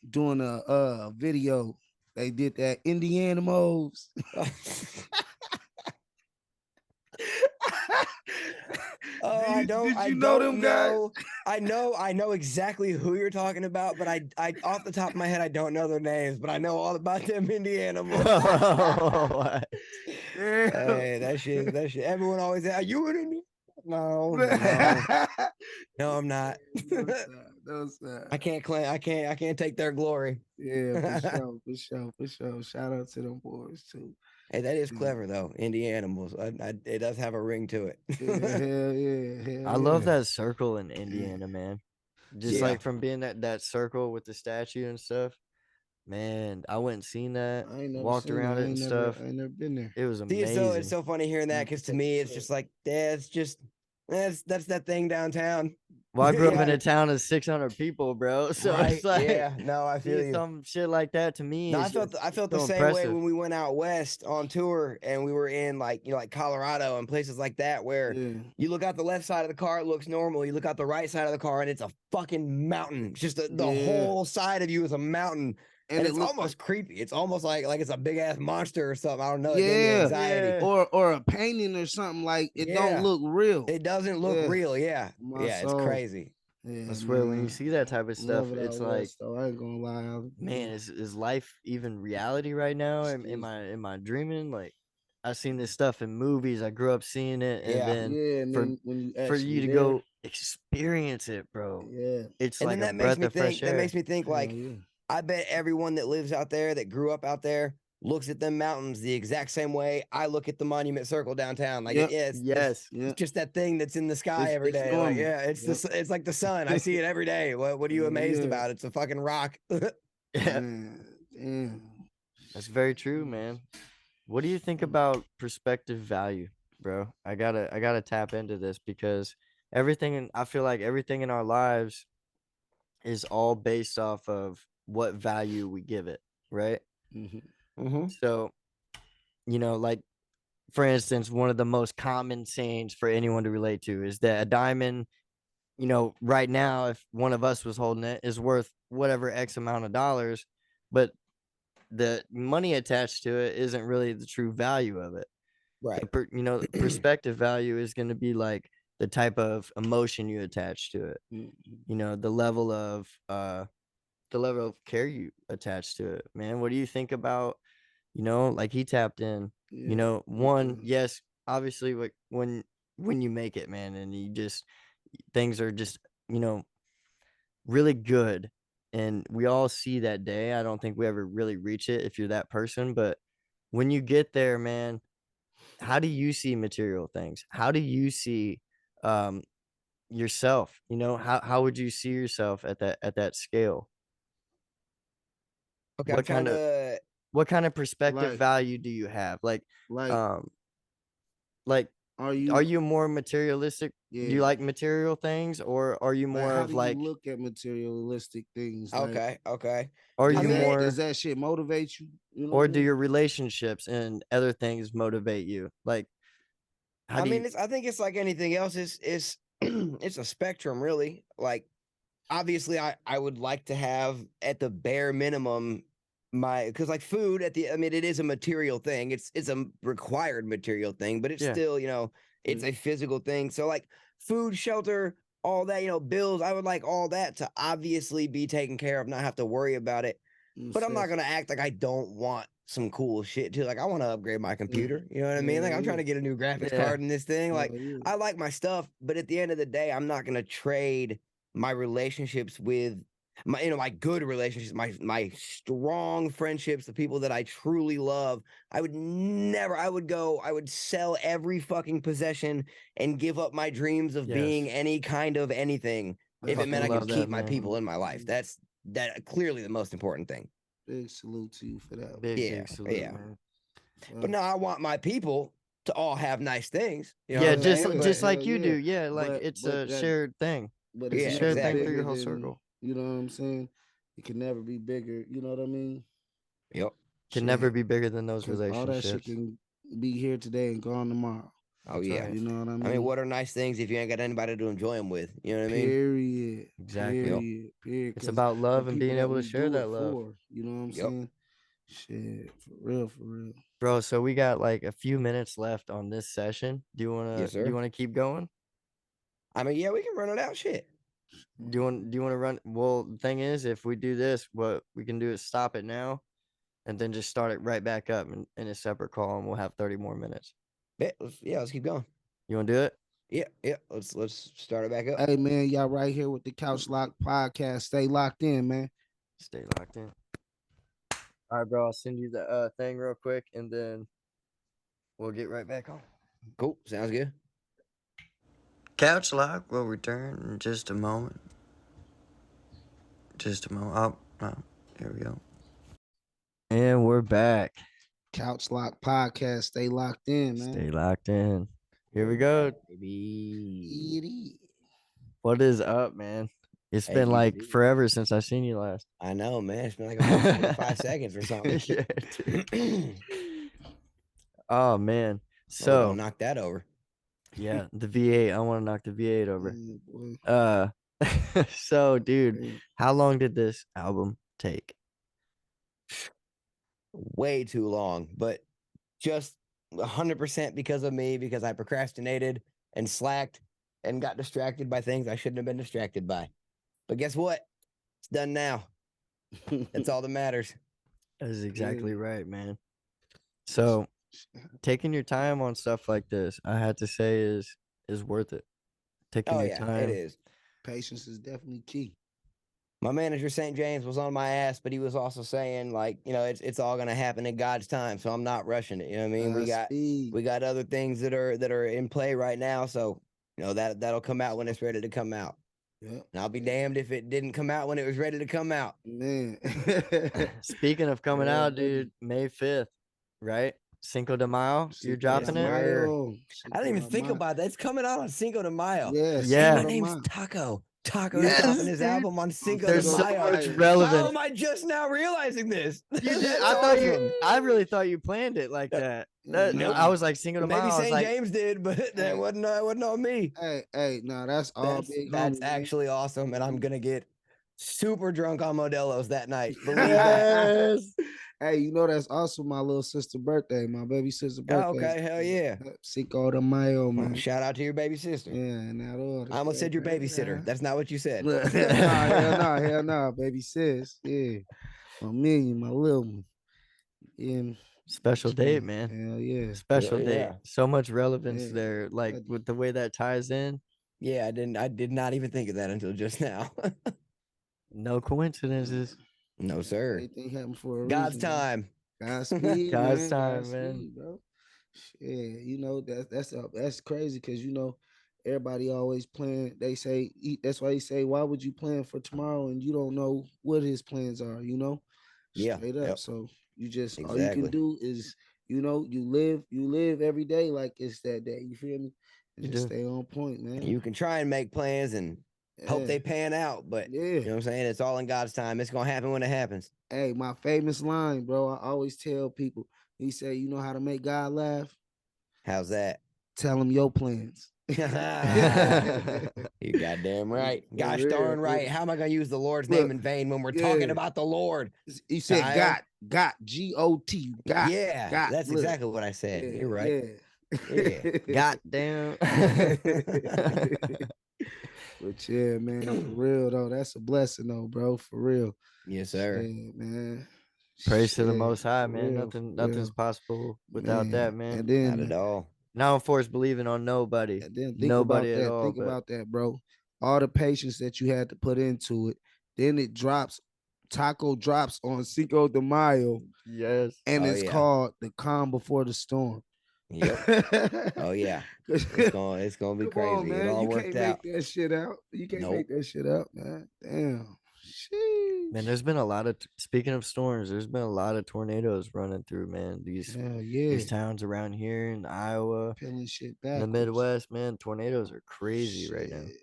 doing a video. They did that Indiana moves. I Did you know don't them guys? know. I know exactly who you're talking about, but I off the top of my head, I don't know their names, but I know all about them Indiana boys. What? Hey, that shit. Everyone always say, "Are you an Indiana?" No, no, I'm not. No, sir. I can't claim. I can't take their glory. Yeah, for sure. Shout out to them boys too. Hey, that is Yeah, clever though. Indiana animals. It does have a ring to it. hell yeah, I hell love yeah. that circle in Indiana, man. Just Yeah. like from being that circle with the statue and stuff. Man, I went and seen that, I ain't never walked seen around that. it and stuff. I ain't never been there. It was See, it's amazing. so funny hearing that, Have to because to take me a it's trip. just like, yeah, it's just that's that thing downtown. Well, I grew up in Yeah, a town of 600 people, bro. So it's right. like Yeah, no, I feel see you. some shit like that to me No, is just I felt the so same way impressive. when we went out west on tour and we were in like like Colorado and places like that, where Yeah, you look out the left side of the car, it looks normal. You look out the right side of the car and it's a fucking mountain. It's just the yeah. whole side of you is a mountain. And And it it's looked like almost creepy. It's almost like it's a big ass monster or something. I don't know. It gave me yeah, anxiety. Yeah. or a painting or something like it don't Yeah. look real. It doesn't look Yeah, real. Yeah. my Yeah, it's soul. crazy. Yeah, I swear, when you man. see that type of Love stuff, it it's out like, west though. I ain't gonna lie. man, is life even reality right now? Excuse me. Am I dreaming? Like, I've seen this stuff in movies. I grew up seeing it, and Yeah. then Yeah, and for then when you for you actually to there, go experience it, bro, yeah, it's And like then a breath of fresh that air. makes me think hell like, yeah. I bet everyone that lives out there, that grew up out there, looks at them mountains the exact same way I look at the Monument Circle downtown. Like, Yep, yeah, Yes. it's yep. just that thing that's in the sky every It's day. Like, normal. yeah, Yep. it's like the sun. I see it every day. What are you Hell amazed yeah, about? It's a fucking rock. Yeah, man. Damn. that's very true, man. What do you think about perspective value, bro? I gotta tap into this because I feel like everything in our lives is all based off of what value we give it, right? Mhm. hmm So, like for instance, one of the most common sayings for anyone to relate to is that a diamond, right now, if one of us was holding it, is worth whatever X amount of dollars, but the money attached to it isn't really the true value of it. Right. The perspective value is going to be like the type of emotion you attach to it. Mhm. The level of care you attach to it, man. What do you think about, like he tapped in, Yeah. one, Yeah. yes, obviously, like when you make it, man, and you just things are just, really good, and we all see that day. I don't think we ever really reach it if you're that person, but when you get there, man, how do you see material things? How do you see um yourself? How would you see yourself at that scale? Okay, I'm What trying kind of to. what kind of perspective Like, value do you have? like, Um like Are Are you? you more materialistic? Do you Yeah. like material things, or are you Like, more how of do you like, look at materialistic things? Like, Okay, okay. are I you mean, does more, that shit motivate you? You know what or I do mean? your relationships and other things motivate you? Like, how do you? I think it's like anything else. Is it's a spectrum, really. Like, obviously, I would like to have at the bare minimum my because like food at the I mean it is a material thing. It's a required material thing, but it's Yeah. still it's Yeah. a physical thing. So like food, shelter, all that bills. I would like all that to obviously be taken care of, not have to worry about it. But I'm not gonna act like I don't want some cool shit too. Like I want to upgrade my Yeah. computer. You know what I mean? Hell Like I'm trying yeah. to get a new graphics Yeah. card in this thing. Hell Like yeah. I like my stuff, but at the end of the day, I'm not gonna trade my relationships with my good relationships, my strong friendships, the people that I truly love. I would never. I would sell every fucking possession and give up my dreams of being Yes. any kind of anything if it That's meant Fucking I could love that, keep my man. people in my life. That's clearly the most important thing. big salute to you for that. Big, Yeah, big salute, yeah. man. But now I want my people to all have nice things. You know what Yeah, I'm Hell saying? yeah. But just like Hell you do. yeah. Yeah, like it's But a shared thing. It's it's a yeah, never shared thing exactly. for your bigger whole than, circle. you know what I'm saying? It can never be bigger. You know what I mean? Yep. Can never Shit. be bigger than those Because all that shit relationships. can be here today and gone tomorrow. Oh That's yeah. right. You know what I I mean, mean? what are nice things if you ain't got anybody to enjoy them with? You know what I mean? Period. Exactly. Yep. Period. Period. It's Because about the love and people being that able to we share do it that love. for, you know what I'm Yep. saying? Shit, for real, for real. Bro, so we got like a few minutes left on this session. Yes, Do you sir. wanna keep going? I mean, yeah, we can run it out. Shit. Do you wanna run? Well, the thing is, if we do this, what we can do is stop it now and then just start it right back up in a separate call, and we'll have 30 more minutes. Let's keep going. You wanna do it? Yeah, yeah. Let's start it back up. Hey man, y'all right here with the Couch Lock podcast. Stay locked in, man. Stay locked in. All right, bro. I'll send you the thing real quick, and then we'll get right back on. Cool. Sounds good. Couch Lock will return in just a moment. Just a moment. Oh, here we go. And we're back. Couch Lock podcast. Stay locked in, man. Stay locked in. Here we go. Baby. It is. What is up, man? It's Hey, been like easy. forever since I seen you last. I know, man. It's been like a whole 45 seconds or something. Yeah, dude. Oh man. Oh, we're gonna So knock that over. yeah, the V8. I want to knock the V8 over. Boy. So dude, Man. how long did this album take? Way too long, but just 100% because of me, because I procrastinated and slacked and got distracted by things I shouldn't have been distracted by. But guess what? It's done now. That's all that matters. That is Yeah. exactly right, man. So taking your time on stuff like this, I had to say is worth it. Taking Oh, your yeah, it time. is. Patience is definitely key. My manager, St. James, was on my ass, but he was also saying, like, it's all gonna happen in God's time. So I'm not rushing it. You know what I mean? Speed. We got other things that are in play right now. So, that'll come out when it's ready to come out. Yep. And I'll be damned if it didn't come out when it was ready to come out. Man. Speaking of coming Yeah, out, buddy. dude, May 5th, right? Cinco de Mayo, you're Cinco de dropping it? Mayo. I Cinco didn't even de think Mayo. about that. It's coming out on Cinco de Mayo. Yeah, Hey, Yeah. my Cinco de name's Mayo. Taco. Taco is Yes, dropping his dude. album on Cinco There's de so Mayo. much Mayo. relevance. How am I just now realizing this? You did. That's I thought awesome. I really thought you planned it like that. I was like Cinco de Mayo. Maybe I was St. like, James did, but that Hey. wasn't on me. Hey, no, that's all big That's homie, man. actually awesome, and I'm gonna get super drunk on Modelo's that night. Believe that. yes. Hey, you know that's also my little sister's birthday, my baby sister's Oh, birthday. okay, hell yeah. Cinco de Mayo, man. Shout out to your baby sister. Yeah, not all. I almost said your babysitter. That's not what you said. hell no, baby sis. Yeah, my million, my little one. Yeah, Special date, man. Hell yeah. Special Yeah, date. yeah. So much relevance Yeah. there. Like with the way that ties in. Yeah, I did not even think of that until just now. No coincidences. No, sir. Everything happened for a God's reason. time. Godspeed, God's man. time, man. Godspeed, bro. Yeah, you know that's crazy because everybody always plan. They say that's why they say why would you plan for tomorrow and you don't know what his plans are. Yeah. Straight up. Yep. So you just all you Exactly. can do is you know, you live every day like it's that day. You feel me? And You just do. stay on point, man. You can try and make plans and hope Yeah. they pan out, but Yeah. you know what I'm saying? It's all in God's time. It's gonna happen when it happens. Hey, my famous line, bro. I always tell people. He said, "You know how to make God laugh? How's that? Tell him your plans." You goddamn right. For Gosh real. darn right. How am I gonna use the Lord's name Look, in vain when we're talking yeah. about the Lord? He said, Child. "Got, G-O-T, got, Yeah, got." that's Look, exactly what I said. yeah, You're right. yeah. Yeah. Goddamn. But yeah, man, for real though, that's a blessing though, bro. For real. Yes, sir. Shit, man. Praise to the Shit, Most High, for man. real, for Nothing's real, possible without that, man. man. And Not then at all. Now enforce believing on nobody, And then think about nobody at that. all. Think But about that, bro. All the patience that you had to put into it. Then it drops. Taco drops on Cinco de Mayo, yes, and Oh it's yeah. called "The Calm Before the Storm." Yep. Oh yeah. It's gonna be Come on, crazy. It man. all You worked can't make out. that shit out. You can't make Nope. that shit up, man. Damn. man. Sheesh. There's been a lot of speaking of storms. There's been a lot of tornadoes running through, man. Hell These yeah. towns around here in Iowa, Peeling shit in the backwards. Midwest, man. Tornadoes are crazy right now. Shit.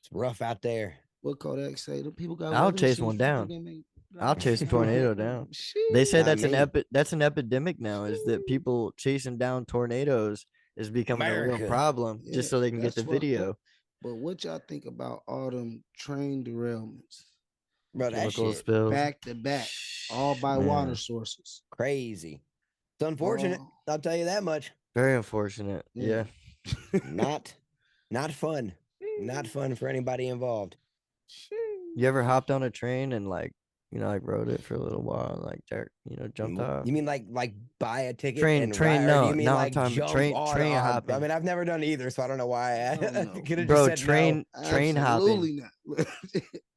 It's rough out there. What Kodak say? The people got I'll weather chase issues. one Fuck down. they make. I'll chase a tornado down. They say Not that's me. that's an epidemic now. Is that people chasing down tornadoes is becoming a real America. problem Yeah, just so they can get that's the fucked video. up. But what y'all think about all them train derailments Bro, that Chemical shit spills. back to back, all by water Man, sources? crazy. It's unfortunate. Oh, I'll tell you that much. very unfortunate. Yeah. Not fun. Not fun for anybody involved. You ever hopped on a train and like rode it for a little while and like jumped off? You mean like buy a ticket Train, and ride, or do no, you mean no, I'm like talking jump train, on? train I hopping, mean, I've never done either, so I don't know why. Hell I no. could have just bro. said no. Train hopping, Absolutely not.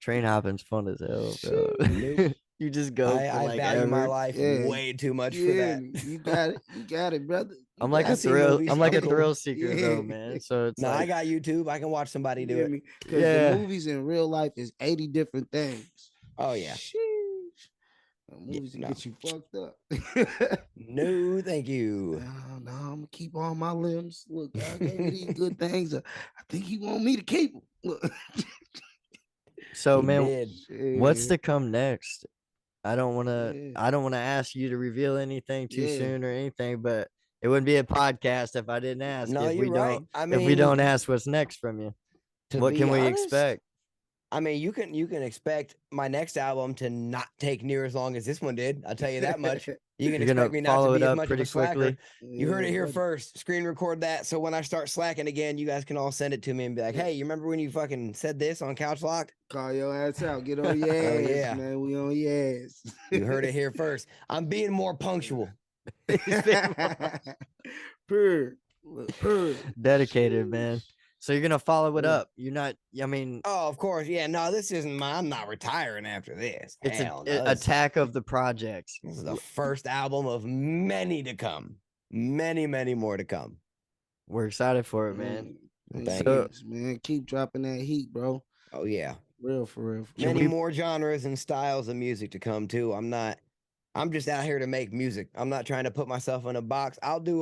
train hopping's fun as hell, bro. Nope. You just go for I like value my ever. life Yeah, way too much for yeah, that. you got it. You got it, brother. You I'm like got a I it. see thrill. movies. I'm like I'm a cool. thrill seeker though, man. So it's No, I like, got YouTube. I can watch somebody You do get it. me? Because the yeah. movies in real life is 80 different things. Oh yeah. Sheesh. The Yeah, movies that no. get you fucked up. No, thank you. No, I'm gonna keep all my limbs. Look, God gave me these good things. I think He want me to keep them. Look. So He man, did. what's Shit. to come next? I don't want to. Yeah. I don't want to ask you to reveal anything too Yeah. soon or anything, but it wouldn't be a podcast if I didn't ask. No, If you're we right. don't, I if we don't mean, ask what's next from you, to what be can we honest, expect? I mean, you can expect my next album to not take near as long as this one did. I'll tell you that much. You can You're gonna expect me not to follow it be as up much of pretty a slacker. quickly. You heard it here buddy. first. Screen record that, so when I start slacking again, you guys can all send it to me and be like, "Hey, you remember when you fucking said this on Couch Locked?" Call your ass out. Get on your Oh ass, yeah, man. We on your ass. you heard it here first. I'm being more punctual. Purr. Look, purr. Dedicated, man. So you're gonna follow it Yeah. up. You're not. I mean, Oh, of course, yeah. No, this isn't my. I'm not retiring after this. it's Hell a no. attack of the projects. This is the first album of many to come. Many, many more to come. We're excited for it, man. Thank So- Yes, man. Keep dropping that heat, bro. Oh yeah. Real for real. For Many we- more genres and styles of music to come too. I'm just out here to make music. I'm not trying to put myself in a box. I'll play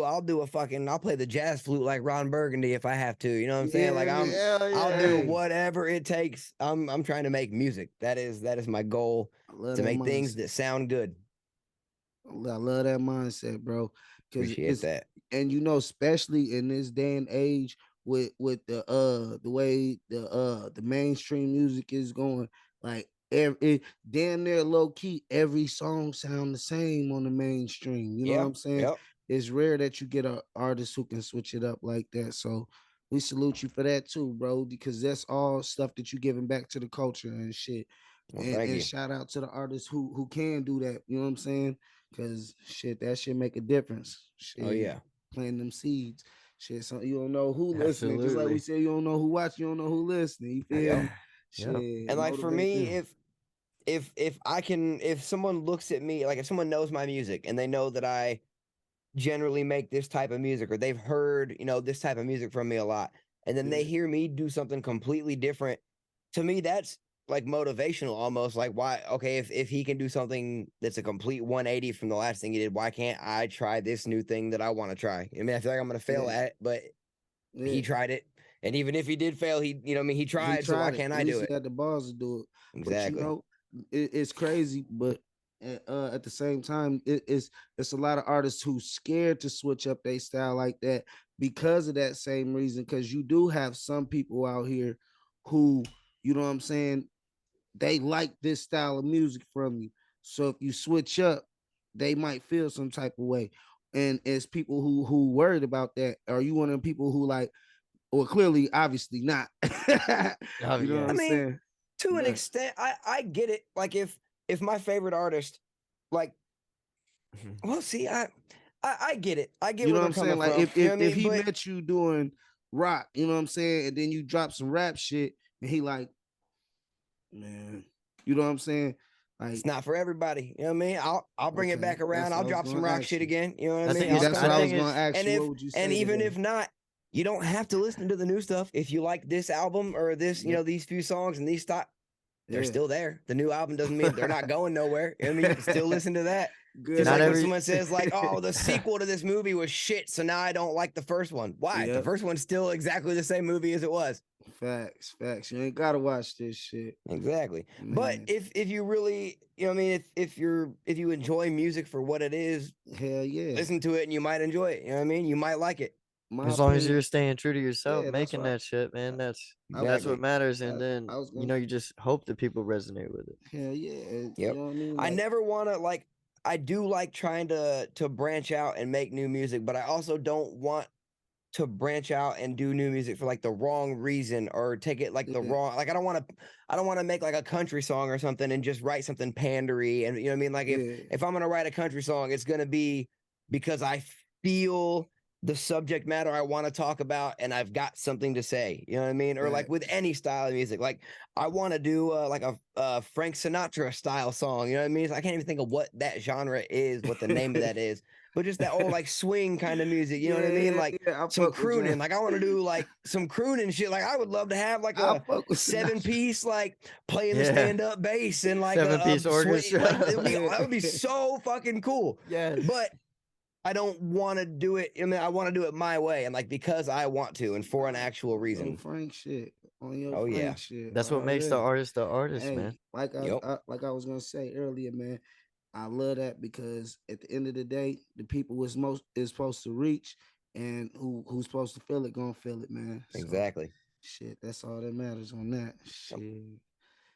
the jazz flute like Ron Burgundy if I have to. You know what I'm saying? Like I'll do whatever it takes. I'm trying to make music. That is my goal, I love to that make things mindset. that sound good. I love that mindset, bro. Appreciate that. And especially in this day and age with the way the mainstream music is going, like damn near low key, every song sound the same on the mainstream. You know what I'm saying? Yep. It's rare that you get an artist who can switch it up like that. So we salute you for that too, bro, because that's all stuff that you're giving back to the culture and shit. Well, And, thank and you. shout out to the artists who can do that. You know what I'm saying? Cause shit, that shit make a difference. Shit, Oh yeah. planting them seeds. Shit, so you don't know who listening. Just like we Absolutely. said, you don't know who watching, you don't know who listening. You feel Yep. me? Shit, Yep. And like for motivate me, them. if someone looks at me, like if someone knows my music and they know that I generally make this type of music, or they've heard, this type of music from me a lot, and then they Yeah. hear me do something completely different, to me, that's like motivational almost. Like why? Okay, if he can do something that's a complete 180 from the last thing he did, why can't I try this new thing that I want to try? I mean, I feel like I'm gonna fail Yeah. at it, but he Yeah. tried it, and even if he did fail, he you know what I mean he He tried. So why tried it. can't At I do least he it? had the balls to do it. But you Exactly. know, it's crazy. But at the same time, it's a lot of artists who scared to switch up their style like that because of that same reason. Because you do have some people out here who, you know what I'm saying, they like this style of music from you. So if you switch up, they might feel some type of way. And as people who worried about that, are you one of the people who like, well, clearly, obviously not. Oh You know what I yeah. I'm mean, saying? to an But extent, I get it. Like if my favorite artist, like, well, see, I get it. I get you where know what they're I'm coming saying? Like from. You know what I if mean? he But met you doing rock, you know what I'm saying, and then you drop some rap shit, and he like, man, you know what I'm saying? it's Like, not for everybody. You know what I mean? I'll bring it okay, back around. that's what I'll I was drop some gonna rock ask shit you. again. You know what I I mean? think Yeah, I'll it's that's come what I I back. was think gonna it's ask And you. What if would you and say to even that? if not, you don't have to listen to the new stuff. If you like this album or this, you Yep. know, these few songs and these stop, they're Yeah. still there. The new album doesn't mean they're not going nowhere. You know what I mean, you can still listen to that. Good Just not like when answer. every someone says, like, oh, the sequel to this movie was shit, so now I don't like the first one. Why? The Yep. first one's still exactly the same movie as it was. Facts. Facts. You ain't gotta watch this shit, Exactly. But man. if you really, you know what I mean, if you enjoy music for what it is, Hell yeah. listen to it and you might enjoy it. You know what I mean? You might like it. My as long as you're opinion. staying true to yourself, Yeah, that's making right. that shit, man, I was that's Exactly. what matters. I, And then I was you gonna know you just hope that people resonate with it. hell yeah. You Yep. know what I mean? I Like, never want to like I do like trying to branch out and make new music, but I also don't want to branch out and do new music for like the wrong reason or take it like the yeah, wrong I don't want to make like a country song or something and just write something pandery and you know what I mean, like yeah, if I'm going to write a country song it's going to be because I feel the subject matter I want to talk about and I've got something to say, you know what I mean, or like with facts. any style of music, like I want to do like a Frank Sinatra style song, you know what I mean, I can't even think of what that genre is, what the name of that is, but just that old like swing kind of music, you know what I Yeah, mean? yeah, Like yeah. I some fuck with John. crooning. Like I want to do like some crooning shit. Like I would love to have like I a fuck with seven Sinatra. piece, like playing the Yeah, stand up bass and like seven-piece a swing. Like it would be orchestra. that would be so fucking cool. Yes. But I don't want to do it. I mean, I want to do it my way and like because I want to and for an actual Yo, reason. Frank shit on your Oh yeah. Frank shit That's what makes already. the artist, man. Hey, like Yep. like I was gonna say earlier, man. I love that because at the end of the day, the people is supposed to reach, and who's supposed to feel it gonna feel it, man. So Exactly. shit, that's all that matters on that. Yep. Shit,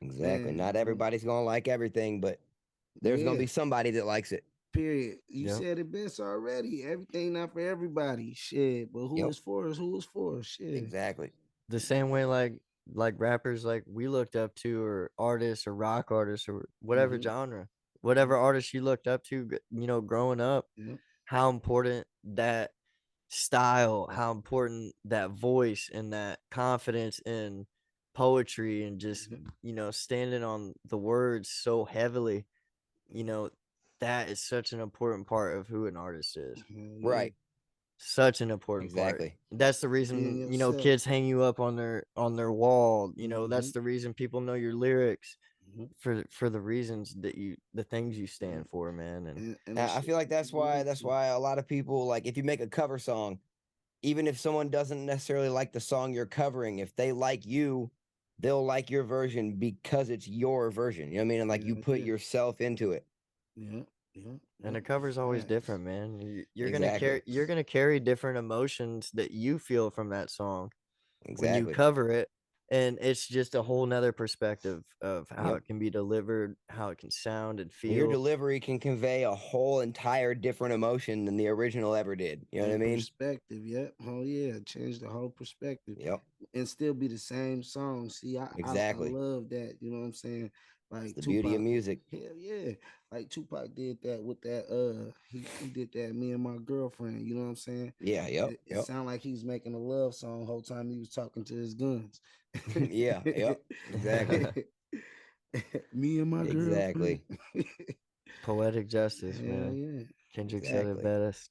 Exactly. man. Not everybody's gonna like everything, but there's gonna Yeah. be somebody that likes it. Period. You Yep. said it best already. Everything not for everybody. Shit. But who Yep. is for us? Who is for us? Shit. Exactly. The same way like rappers like we looked up to, or artists or rock artists or whatever Mm-hmm. genre, whatever artist you looked up to, you know, growing up, Yep. how important that style, how important that voice and that confidence in poetry and just, Yep. you know, standing on the words so heavily, you know, that is such an important part of who an artist is. Hell yeah. Right. Such an important part. Exactly. That's the Being reason, you know, yourself. kids hang you up on their wall. You know, Mm-hmm. that's the reason people know your lyrics, Mm-hmm. for the reasons that the things you Yeah. stand for, man. And And the I shit feel like you believe that's in. why a lot of people like if you make a cover song, even if someone doesn't necessarily like the song you're covering, if they like you, they'll like your version because it's your version. You know what I mean? And like you Hell put yeah. yourself into it. Yeah. Yeah. and Yeah. the cover's always Facts. different, man. Exactly. You're gonna carry different emotions that you feel from that song when you Exactly. cover it, and it's just a whole nother perspective of how Yep. it can be delivered, how it can sound and Your feel. delivery can convey a whole entire different emotion than the original ever did. You know what I And mean? perspective. Yep. Oh yeah. Change the whole perspective. Yep. And still be the same song. See, I Exactly. love that. You know what I'm saying? It's Like the beauty of Tupac. music. Hell yeah. Like Tupac did that with that he did that me and my girlfriend, you know what I'm saying? Yeah. Yep. It Yep. sounded like he was making a love song whole time he was talking to his guns. Yeah. Yep. Exactly. Me and my girlfriend. Exactly. Poetic justice, Hell man. yeah. Kendrick said it Exactly. best.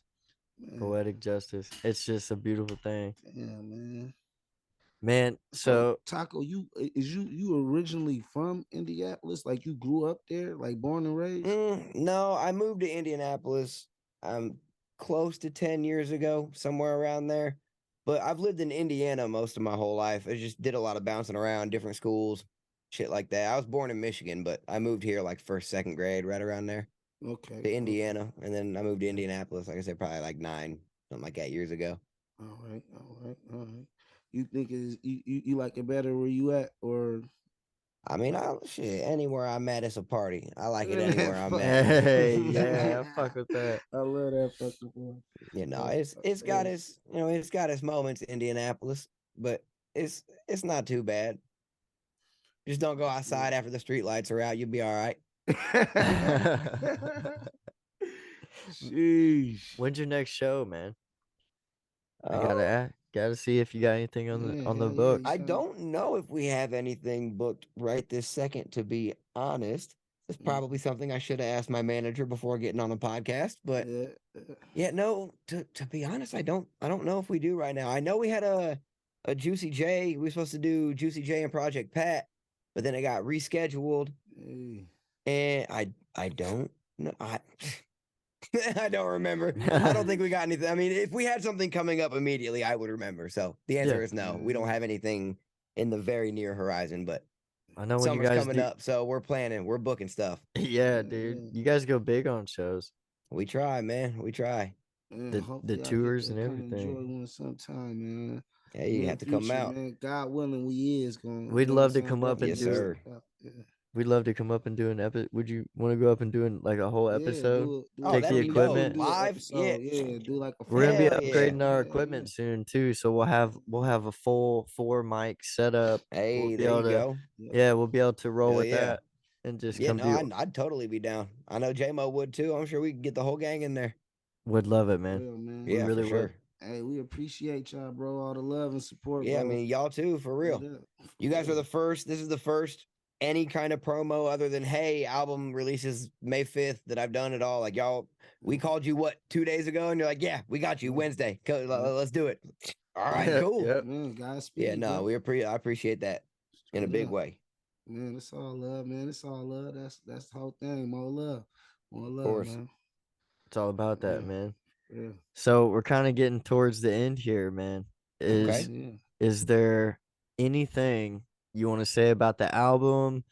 Man. Poetic justice. It's just a beautiful thing. Yeah, man. Man, so Tahko, you originally from Indianapolis? Like you grew up there, like born and raised? No, I moved to Indianapolis. Close to 10 years ago, somewhere around there. But I've lived in Indiana most of my whole life. I just did a lot of bouncing around, different schools, shit like that. I was born in Michigan, but I moved here like first, second grade, right around there Okay, to okay. Indiana. And then I moved to Indianapolis, like I said, probably like 9, something like that years ago. All right, all right, all right. You think you like it better where you at, or I mean, shit, anywhere I'm at, it's a party. I like it anywhere I'm Fuck. at. hey, yeah, I fuck with that. I love that fucking boy. You know, But, it's got its it's got its moments, Indianapolis, but it's not too bad. Just don't go outside after the street lights are out. You'll be all right. Sheesh. When's your next show, man? I gotta Um, gotta see if you got anything on Yeah, the hell yeah. books. I don't know if we have anything booked right this second, to be honest. It's probably something I should have asked my manager before getting on the podcast, but Yeah. yeah, no, to be honest, I don't know if we do right now. I know we had a Juicy J. We were supposed to do Juicy J and Project Pat, but then it got rescheduled. Hey. And I don't know. I don't remember. I don't think we got anything. I mean, if we had something coming up immediately, I would remember. So the answer Yeah. is no. We don't have anything in the very near horizon, but I know when you summer's guys coming do. up, so we're planning. We're booking stuff. Yeah, dude, you guys go big on shows, We try, man. We try. Man, the hopefully I get tours to and come enjoy everything. one sometime, man. Yeah, In you the have to come future, out. man. God willing, we is going. You We'd know what I'm love to saying? come up and Definitely Yes, do. sir. step out. Yeah. We'd love to come up and do an episode. Would you want to go up and do like a whole Yeah, episode? Oh, Take that'd the be definitely dope. equipment. do an Live? Yeah. episode. Yeah, do like a We're gonna be Hell yeah. upgrading our Yeah, equipment soon too, so we'll have a full 4 mic setup. We'll Hey, be there able you to, go. yeah. yeah, we'll be able to roll Hell with yeah. that and just Yeah, come no, do. I'd totally be down. I know J-Mo would too. I'm sure we could get the whole gang in there. Would love it, For man. real, man. We Yeah, for really would. sure. Hey, we appreciate y'all, bro. All the love and support, Yeah, I bro. mean, y'all too, for real. Straight up. You For guys are real. the first. This is the first any kind of promo other than hey, album releases May 5th that I've done at all. Like y'all, we called you what 2 days ago, and you're like, yeah, we got you Yeah. Wednesday. Yeah. Let's do it. All right, Yeah, cool. yep. Man, Yeah, Godspeed, no, bro. I appreciate that in a Straight big up. way. Man, it's all love, man. It's all love. That's the whole thing. More love. More Of love, course. man. It's all about Yeah. that, man. Yeah. So we're kind of getting towards the end here, man. Okay. Yeah. Is there anything you want to say about the album?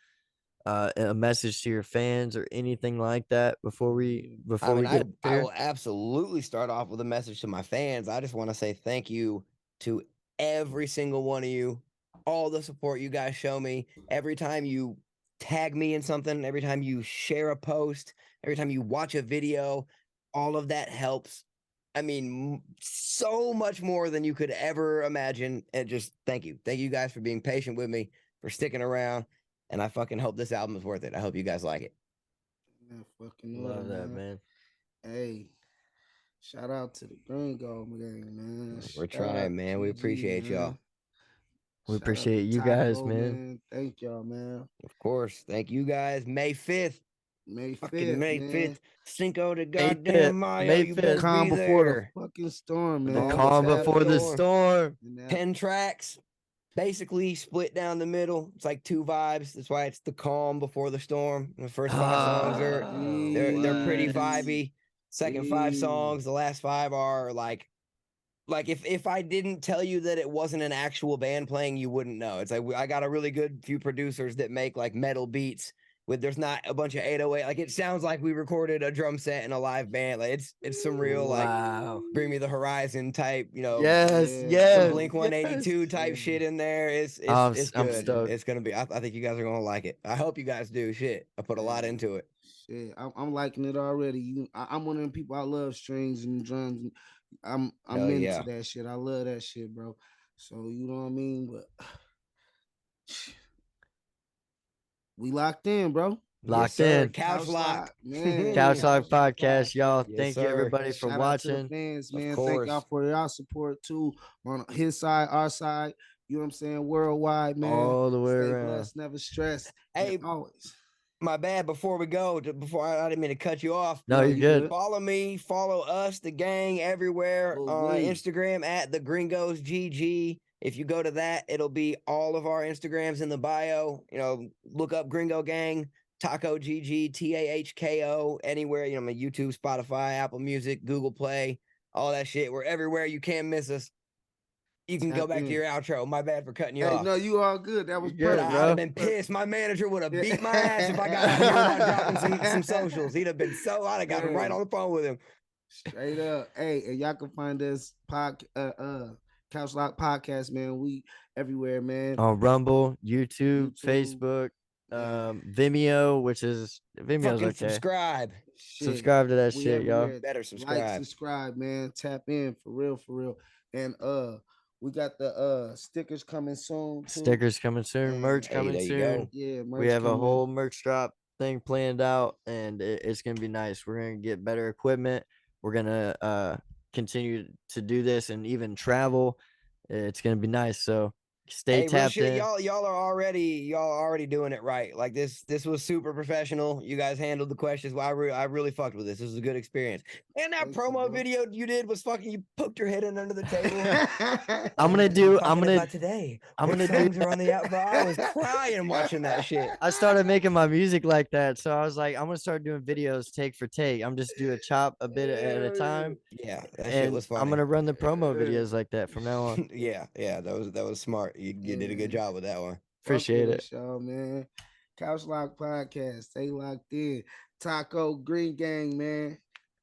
A message to your fans or anything like that before we I mean, get I there? will absolutely start off with a message to my fans. I just want to say thank you to every single one of you, all the support you guys show me. Every time you tag me in something, every time you share a post, every time you watch a video, all of that helps. I mean, so much more than you could ever imagine. And just thank you. Thank you guys for being patient with me, for sticking around. And I fucking hope this album is worth it. I hope you guys like it. Man, fucking order, Love that, man. man. Hey, shout out to the Gringo Gang, man. We're Shout out trying, man. We PG, appreciate y'all. man. We Shout out to appreciate you guys, Tahko, man. Thank y'all, man. Of course. Thank you guys. May 5th. May 5th, Fucking May man. 5th. Cinco de May goddamn 5th. Mayo. May You 5th. better Calm be before the there. fucking storm, The man. The calm calm before the before the storm. storm. And that- 10 tracks. Basically split down the middle. It's like 2 vibes. That's why it's the calm before the storm. The first 5 songs are they're pretty Jeez. vibey. Second 5 songs, the last 5 are like if I didn't tell you that it wasn't an actual band playing, you wouldn't know. It's like I got a really good few producers that make like metal beats with there's not a bunch of 808. Like it sounds like we recorded a drum set in a live band. Like it's some real like Wow. Bring Me the Horizon type, Yes, Yeah. yes. some Blink yes. 182 type Yeah. shit in there. It's I'm good. stoked. It's gonna be. I think you guys are gonna like it. I hope you guys do. Shit, I put a lot Yeah. into it. Shit, I'm liking it already. I'm one of them people. I love strings and drums. I'm Hell into yeah. that shit. I love that shit, bro. So you know what I mean. But we locked in, bro. Locked sir. in. Couch locked. man. Couch Lock Lock Podcast, y'all. Yes, Thank you sir. everybody for Shout out to the watching. fans, Of man. Thank course. y'all for y'all support too on his side, our side. You know what I'm saying? Worldwide, man. All the way Stay around. blessed, never stressed. Hey, and always. my bad. Before we go, I didn't mean to cut you off. No, you're you good. Follow me, follow us, the gang everywhere Oh, on wait. Instagram at the Gringos GG. If you go to that, it'll be all of our Instagrams in the bio. You know, look up Gringo Gang, Tahko GG, TAHKO, anywhere. You know, my YouTube, Spotify, Apple Music, Google Play, all that shit. We're everywhere. You can't miss us. You can go Tap back to in. your outro. My bad for cutting you Hey, off. no, you all good. That was You're good, perfect. I'd have bro. been pissed. My manager would have Yeah. beat my ass if I got out of here without dropping some socials. He'd have been so I'd have got right Hey. on the phone with him. Straight up. Hey, and y'all can find us Couch Lock Podcast, man. We everywhere, man. On Rumble, YouTube, YouTube. Facebook, Yeah. Vimeo, which is Vimeo's Fucking okay. subscribe. Shit. Subscribe to that We shit, y'all. everywhere. Better Like, subscribe. subscribe, man. Tap in for real, for real. And we got the stickers coming soon too. Stickers coming soon, And, merch Hey, coming there you soon. go. Yeah, merch We have a coming. whole merch drop thing planned out, and it's gonna be nice. We're gonna get better equipment. We're gonna continue to do this and even travel. It's gonna be nice. So stay Hey, real tapped shit, in. y'all are already doing it right. Like this was super professional. You guys handled the questions. Well, I really fucked with this. This was a good experience. And that Thank you, promo bro. video you did was fucking. You poked your head in under the table. I'm gonna About today. I'm What gonna do songs are on the app, bro? I was crying watching that shit. I started making my music like that, so I was like, I'm gonna start doing videos take for take. I'm just do a chop a bit at a time, Yeah, that shit and was funny. I'm gonna run the promo videos like that from now on. yeah, that was smart. You did a good job with that one. Appreciate Fuck with it. us, y'all, man. Couch Lock Podcast. Stay locked in. Tahko Green Gang, man.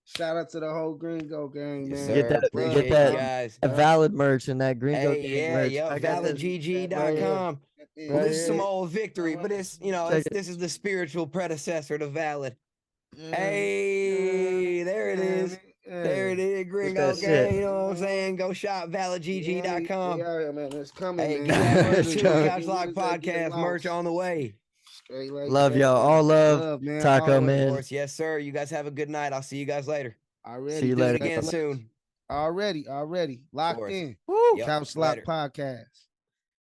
Shout out to the whole Gringo Gang, Yes, man. sir. Get Appreciate you that guys. valid merch and that Gringo Hey, Gang yeah, merch. yep. I got this ValidGG.com. Well, right this is some here. old victory, but it's Check it. this is the spiritual predecessor to Valid. Yeah, Hey, there it is. There it is, Gringo that Gang. shit. You know what I'm saying? Go shop validgg.com. Yeah, man. It's coming, Hey, man. get that merch It's too. coming. Couch Lock Podcast merch on the way. Straight like Love that, y'all. man. All love. man. Taco, All man. Of course, yes, sir. You guys have a good night. I'll see you guys later. Already. See you Do it later. again soon. Already. Locked course. in. Woo. Yep, Couch Lock later. Podcast.